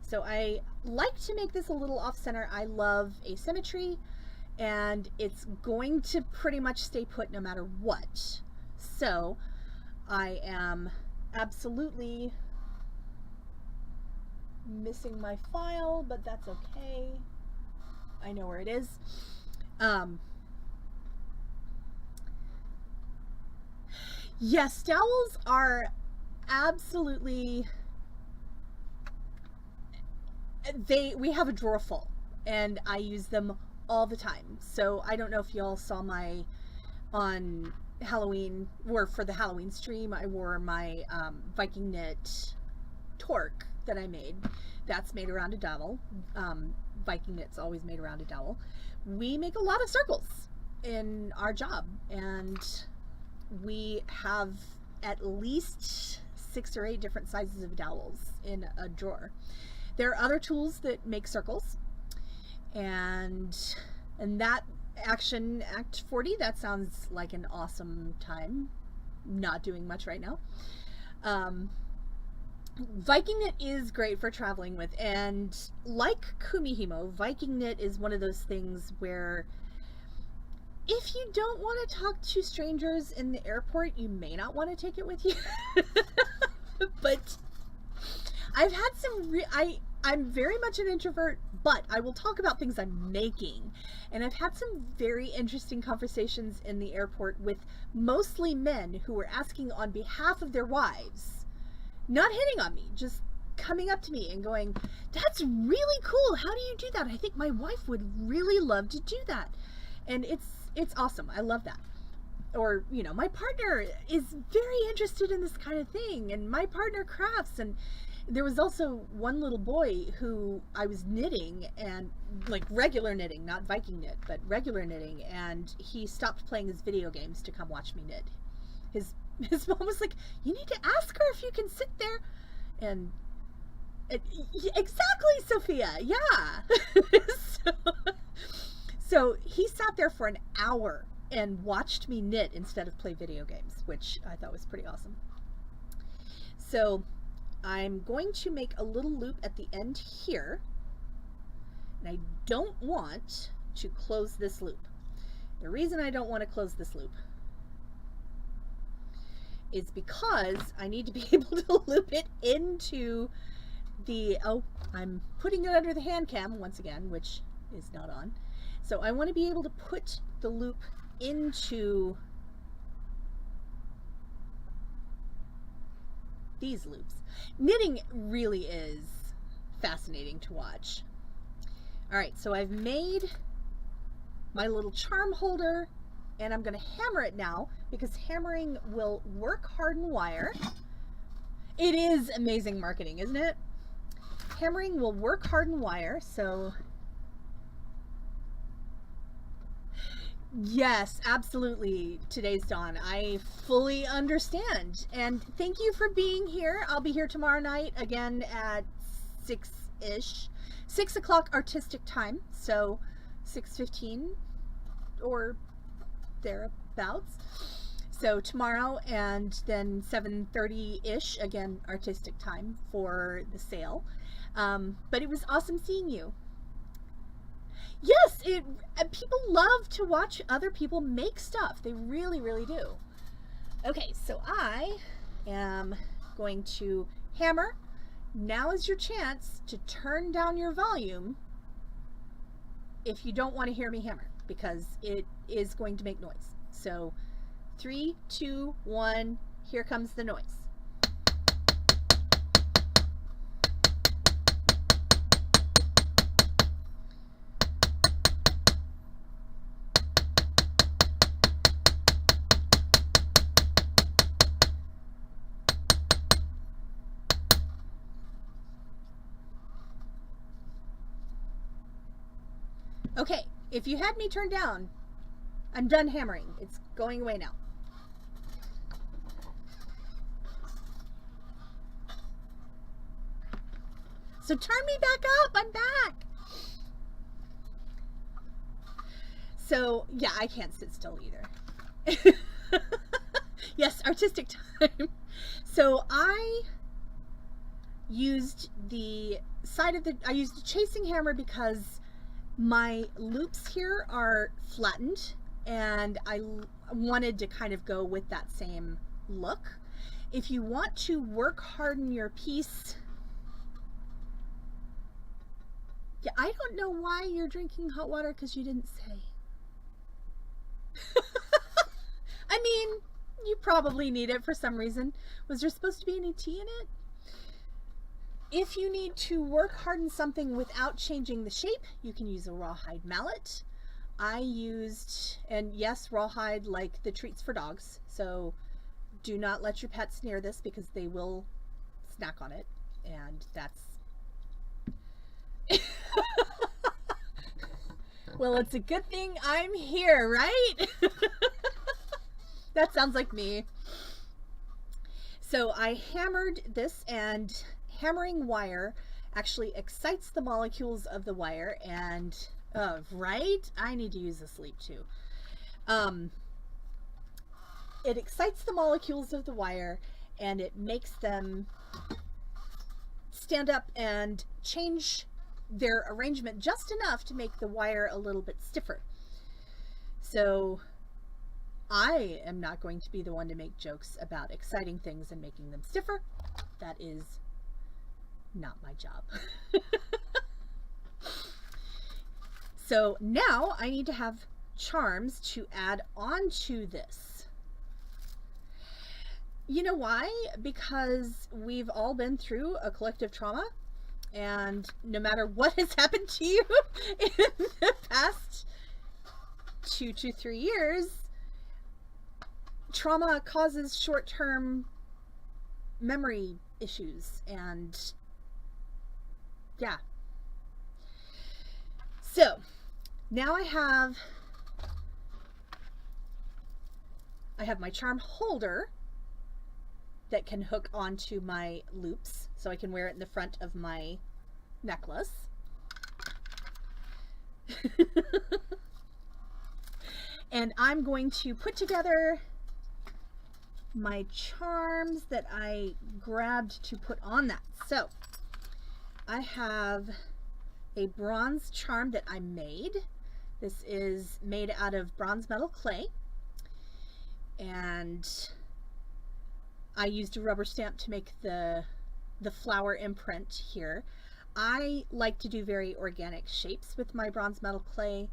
So I like to make this a little off center. I love asymmetry, and it's going to pretty much stay put no matter what. So I am absolutely missing my file, but that's okay. I know where it is. Yes, dowels are absolutely, we have a drawer full and I use them all the time. So I don't know if y'all saw my, on Halloween, or for the Halloween stream, I wore my Viking knit torque that I made. That's made around a dowel. Viking knit's always made around a dowel. We make a lot of circles in our job, and we have at least 6 or 8 different sizes of dowels in a drawer. There are other tools that make circles, and that action, Act 40, that sounds like an awesome time. Not doing much right now. Viking knit is great for traveling with, and like Kumihimo, Viking knit is one of those things where if you don't want to talk to strangers in the airport, you may not want to take it with you. But I've had some I'm very much an introvert, but I will talk about things I'm making. And I've had some very interesting conversations in the airport with mostly men who were asking on behalf of their wives, not hitting on me, just coming up to me and going, "That's really cool. How do you do that? I think my wife would really love to do that." And it's awesome. I love that. Or, you know, my partner is very interested in this kind of thing, and my partner crafts. And there was also one little boy who I was knitting, and like regular knitting, not Viking knit, but regular knitting, and he stopped playing his video games to come watch me knit. His mom was like, "You need to ask her if you can sit there." And exactly, Sophia. Yeah. So he sat there for an hour and watched me knit instead of play video games, which I thought was pretty awesome. So I'm going to make a little loop at the end here, and I don't want to close this loop. The reason I don't want to close this loop is because I need to be able to loop it into the, I'm putting it under the hand cam once again, which is not on. So I want to be able to put the loop into these loops. Knitting really is fascinating to watch. All right, so I've made my little charm holder, and I'm going to hammer it now because hammering will work harden wire. It is amazing marketing, isn't it? Hammering will work harden wire, so yes, absolutely. Today's Dawn. I fully understand. And thank you for being here. I'll be here tomorrow night again at 6-ish. 6 o'clock artistic time. So 6:15 or thereabouts. So tomorrow, and then 7:30-ish, again, artistic time for the sale. But it was awesome seeing you. Yes, people love to watch other people make stuff. They really, really do. Okay, so I am going to hammer. Now is your chance to turn down your volume if you don't want to hear me hammer, because it is going to make noise. So 3, 2, 1, here comes the noise. Okay, if you had me turned down, I'm done hammering. It's going away now. So turn me back up. I'm back. So, yeah, I can't sit still either. Yes, artistic time. So I used the side of I used a chasing hammer because my loops here are flattened and I wanted to kind of go with that same look. If you want to work harden your piece, yeah, I don't know why you're drinking hot water because you didn't say. I mean, you probably need it for some reason. Was there supposed to be any tea in it? If you need to work harden something without changing the shape, you can use a rawhide mallet. I used, and yes, rawhide like the treats for dogs, so do not let your pets near this because they will snack on it, and that's... Well, it's a good thing I'm here, right? That sounds like me. So I hammered this, and hammering wire actually excites the molecules of the wire, and right? I need to use a sleep too. It excites the molecules of the wire and it makes them stand up and change their arrangement just enough to make the wire a little bit stiffer. So I am not going to be the one to make jokes about exciting things and making them stiffer. That is not my job. So now I need to have charms to add onto this. You know why? Because we've all been through a collective trauma, and no matter what has happened to you in the past 2 to 3 years, trauma causes short-term memory issues, and yeah. So now I have my charm holder that can hook onto my loops, so I can wear it in the front of my necklace. And I'm going to put together my charms that I grabbed to put on that. So I have a bronze charm that I made. This is made out of bronze metal clay, and I used a rubber stamp to make the flower imprint here. I like to do very organic shapes with my bronze metal clay.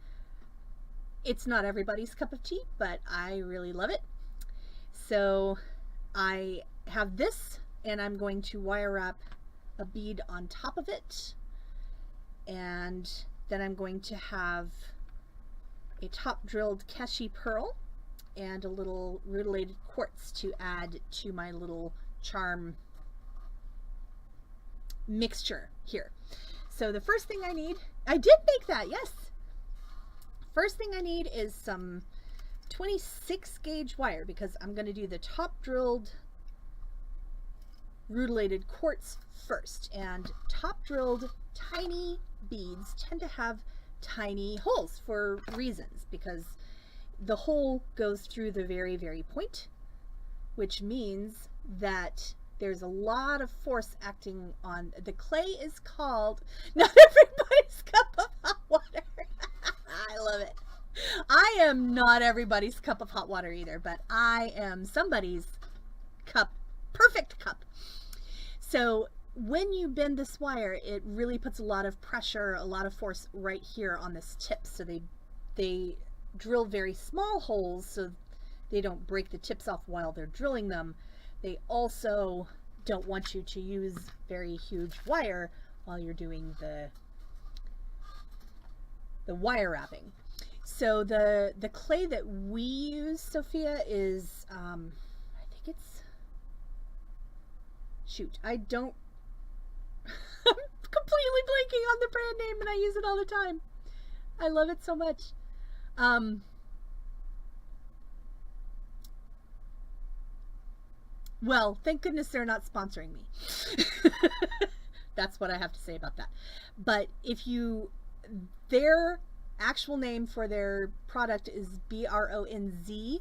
It's not everybody's cup of tea, but I really love it. So I have this, and I'm going to wire wrap a bead on top of it, and then I'm going to have a top drilled Keshi pearl and a little rutilated quartz to add to my little charm mixture here. So the first thing I need, I did make that, yes. First thing I need is some 26 gauge wire, because I'm going to do the top drilled rutilated quartz first, and top drilled tiny beads tend to have tiny holes for reasons, because the hole goes through the very, very point, which means that there's a lot of force acting on the clay. Is called not everybody's cup of hot water. I love it. I am not everybody's cup of hot water either, but I am somebody's cup, perfect cup. So when you bend this wire, it really puts a lot of pressure, a lot of force right here on this tip. So they drill very small holes so they don't break the tips off while they're drilling them. They also don't want you to use very huge wire while you're doing the wire wrapping. So the clay that we use, Sophia, is I think it's, shoot, I don't, I'm completely blanking on the brand name and I use it all the time. I love it so much. Well, thank goodness they're not sponsoring me. That's what I have to say about that. But if you, their actual name for their product is BRONZ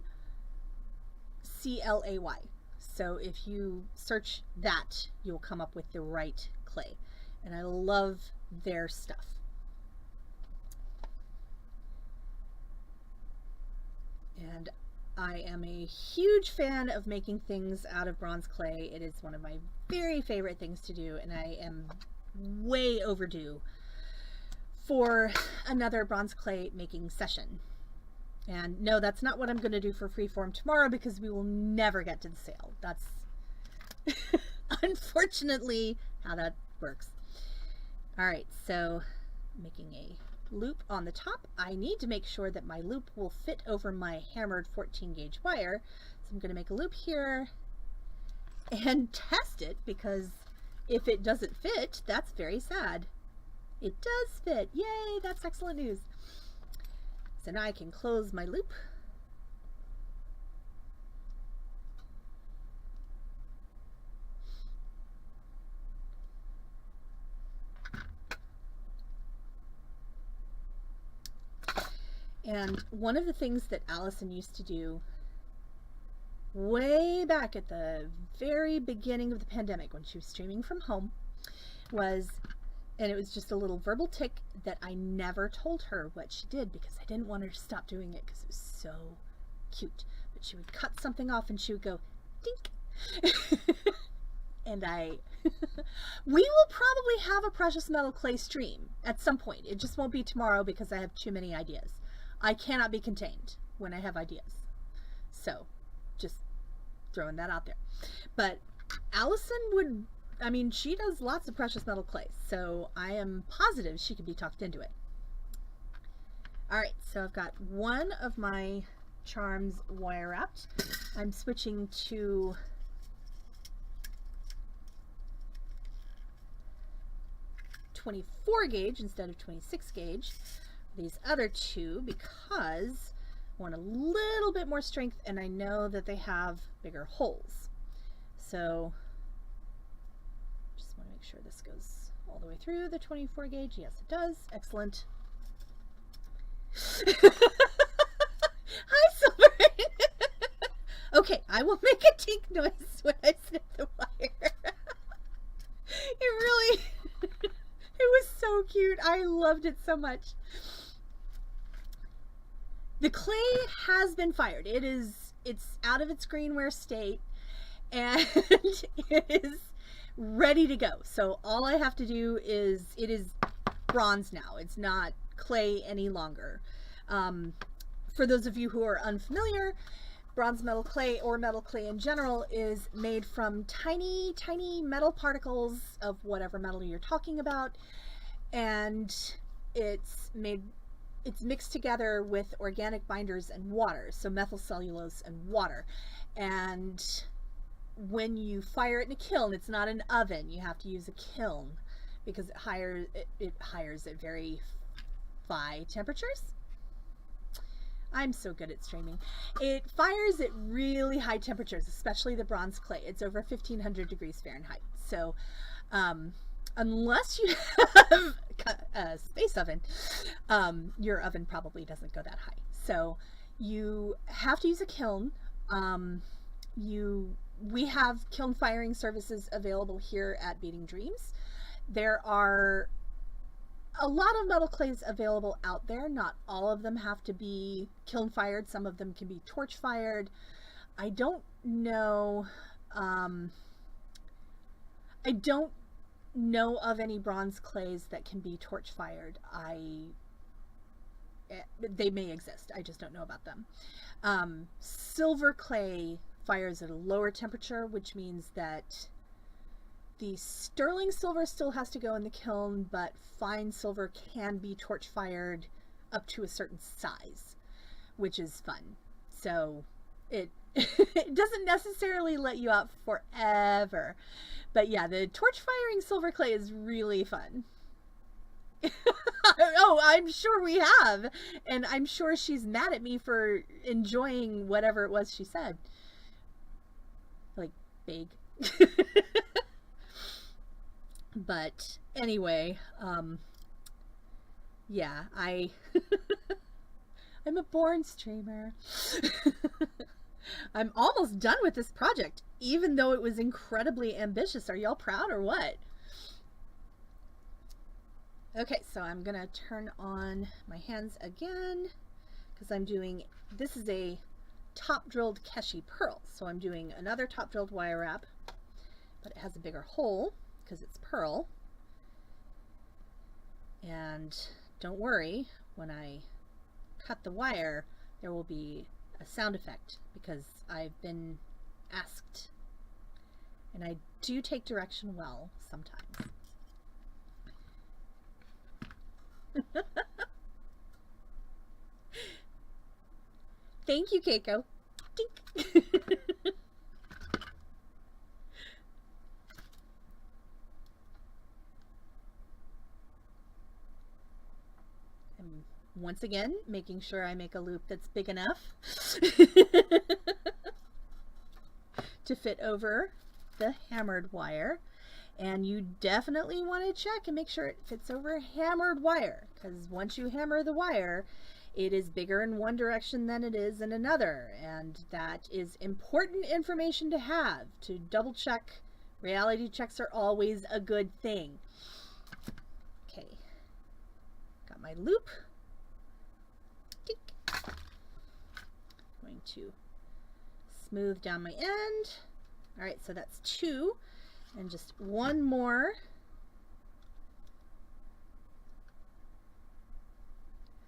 CLAY. So if you search that, you'll come up with the right clay. And I love their stuff. And I am a huge fan of making things out of bronze clay. It is one of my very favorite things to do, and I am way overdue for another bronze clay making session. And no, that's not what I'm going to do for Freeform tomorrow, because we will never get to the sale. That's unfortunately how that works. All right, so making a loop on the top. I need to make sure that my loop will fit over my hammered 14 gauge wire. So I'm going to make a loop here and test it, because if it doesn't fit, that's very sad. It does fit. Yay, that's excellent news. So now I can close my loop. And one of the things that Allison used to do way back at the very beginning of the pandemic, when she was streaming from home, was, and it was just a little verbal tick that I never told her what she did, because I didn't want her to stop doing it, because it was so cute. But she would cut something off and she would go, dink. And we will probably have a precious metal clay stream at some point. It just won't be tomorrow, because I have too many ideas. I cannot be contained when I have ideas. So just throwing that out there. But Allison would, I mean, she does lots of precious metal clays, so I am positive she could be talked into it. All right, so I've got one of my charms wire wrapped. I'm switching to .24 gauge instead of 26 gauge. These other two, because I want a little bit more strength, and I know that they have bigger holes. So just want to make sure this goes all the way through the 24 gauge. Yes, it does. Excellent. Hi, Silver. Okay, I will make a tink noise when I snip the wire. It really, it was so cute. I loved it so much. The clay has been fired. It's out of its greenware state, and it is ready to go. So all I have to do is, it is bronze now. It's not clay any longer. For those of you who are unfamiliar, bronze metal clay, or metal clay in general, is made from tiny, tiny metal particles of whatever metal you're talking about, and it's mixed together with organic binders and water, so methyl cellulose and water. And when you fire it in a kiln, it's not an oven, you have to use a kiln, because it hires at very high temperatures. I'm so good at streaming. It fires at really high temperatures, especially the bronze clay. It's over 1500 degrees Fahrenheit. So unless you have a space oven, your oven probably doesn't go that high. So you have to use a kiln. We have kiln firing services available here at Beading Dreams. There are a lot of metal clays available out there. Not all of them have to be kiln fired. Some of them can be torch fired. I don't know. I don't know of any bronze clays that can be torch fired. They may exist. I just don't know about them. Silver clay fires at a lower temperature, which means that the sterling silver still has to go in the kiln, but fine silver can be torch fired up to a certain size, which is fun. So it doesn't necessarily let you out forever. But yeah, the torch firing silver clay is really fun. Oh, I'm sure we have. And I'm sure she's mad at me for enjoying whatever it was she said. Like, big. But anyway, yeah, I'm a born streamer. I'm almost done with this project, even though it was incredibly ambitious. Are y'all proud or what? Okay, so I'm gonna turn on my hands again because I'm doing, this is a top drilled Keshi pearl. So I'm doing another top drilled wire wrap, but it has a bigger hole because it's pearl. And don't worry, when I cut the wire, there will be a sound effect because I've been asked, and I do take direction well sometimes. Thank you, Keiko. Dink. And once again, making sure I make a loop that's big enough to fit over the hammered wire. And you definitely want to check and make sure it fits over hammered wire, because once you hammer the wire, it is bigger in one direction than it is in another, and that is important information to have. To double check. Reality checks are always a good thing. Okay, got my loop. Tink. Going to smooth down my end. All right, so that's 2. And just one more.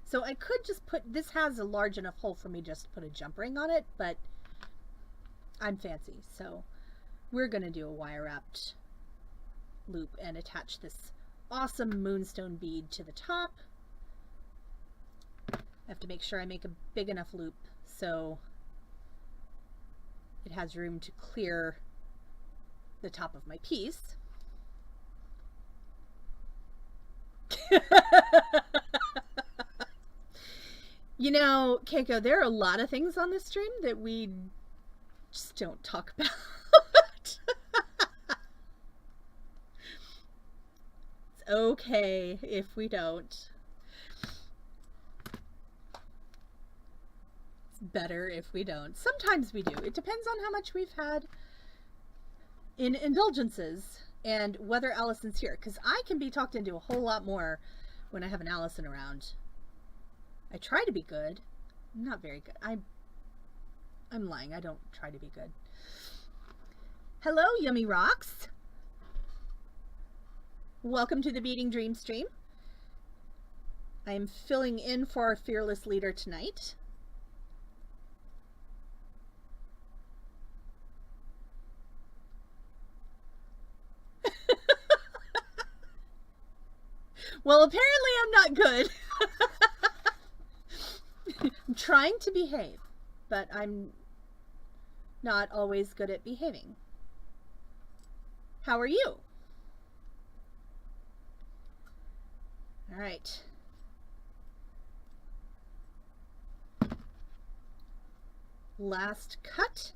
So I could just put, this has a large enough hole for me just to put a jump ring on it, but I'm fancy. So we're going to do a wire wrapped loop and attach this awesome moonstone bead to the top. I have to make sure I make a big enough loop so it has room to clear the top of my piece. You know, Keiko, there are a lot of things on this stream that we just don't talk about. It's okay if we don't. It's better if we don't. Sometimes we do. It depends on how much we've had in indulgences and whether Allison's here, because I can be talked into a whole lot more when I have an Allison around. I try to be good. I'm not very good. I'm lying. I don't try to be good. Hello, Yummy Rocks. Welcome to the Beading Dream stream. I am filling in for our fearless leader tonight. Well, apparently I'm not good. I'm trying to behave, but I'm not always good at behaving. How are you? All right. Last cut.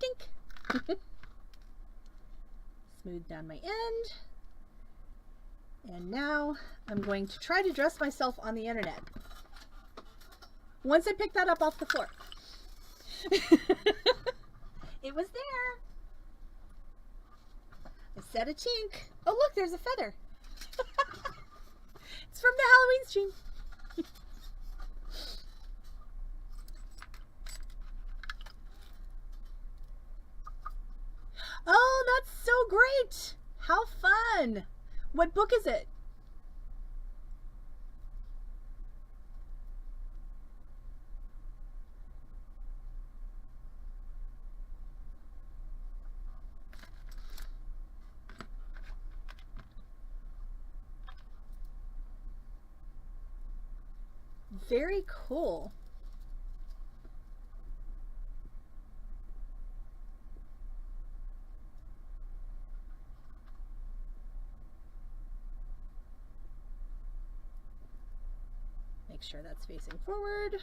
Dink. Smooth down my end. And now I'm going to try to dress myself on the internet. Once I pick that up off the floor. It was there. I said a chink. Oh, look, there's a feather. It's from the Halloween stream. Oh, that's so great. How fun. What book is it? Very cool. make sure that's facing forward.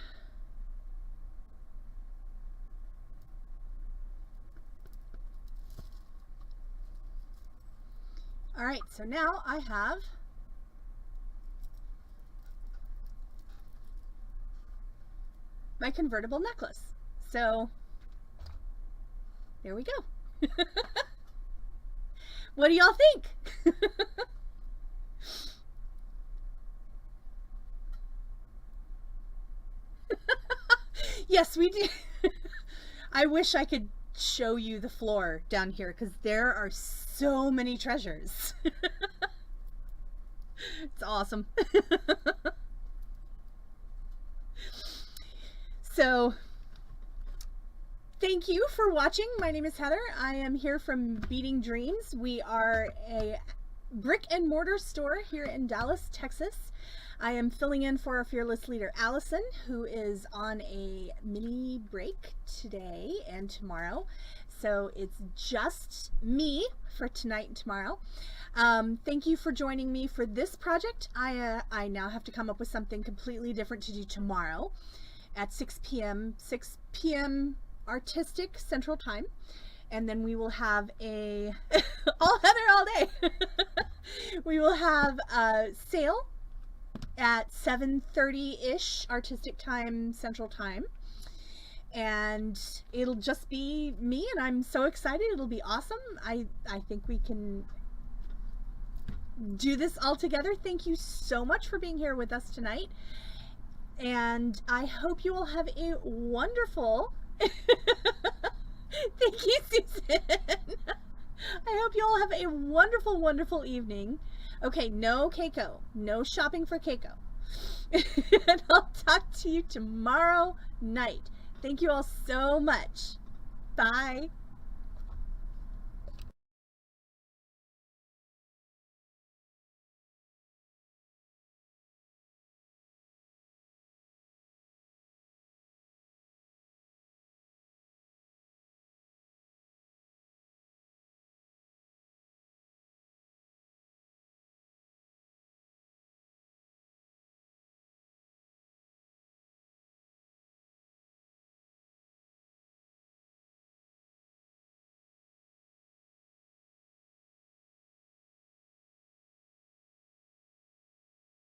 All right, so now I have my convertible necklace. So there we go. What do y'all think? Yes, we do. I wish I could show you the floor down here because there are so many treasures. It's awesome. So thank you for watching. My name is Heather. I am here from Beading Dreams. We are a brick and mortar store here in Dallas, Texas. I am filling in for our fearless leader, Allison, who is on a mini break today and tomorrow. So it's just me for tonight and tomorrow. Thank you for joining me for this project. I now have to come up with something completely different to do tomorrow at 6 p.m. Artistic Central Time. And then we will have a, all Heather all day. We will have a sale at 7:30-ish Artistic Time Central Time. And it'll just be me, and I'm so excited. It'll be awesome. I think we can do this all together. Thank you so much for being here with us tonight. And I hope you will have a wonderful thank you, Susan. I hope you all have a wonderful, wonderful evening. Okay, no Keiko. No shopping for Keiko. And I'll talk to you tomorrow night. Thank you all so much. Bye.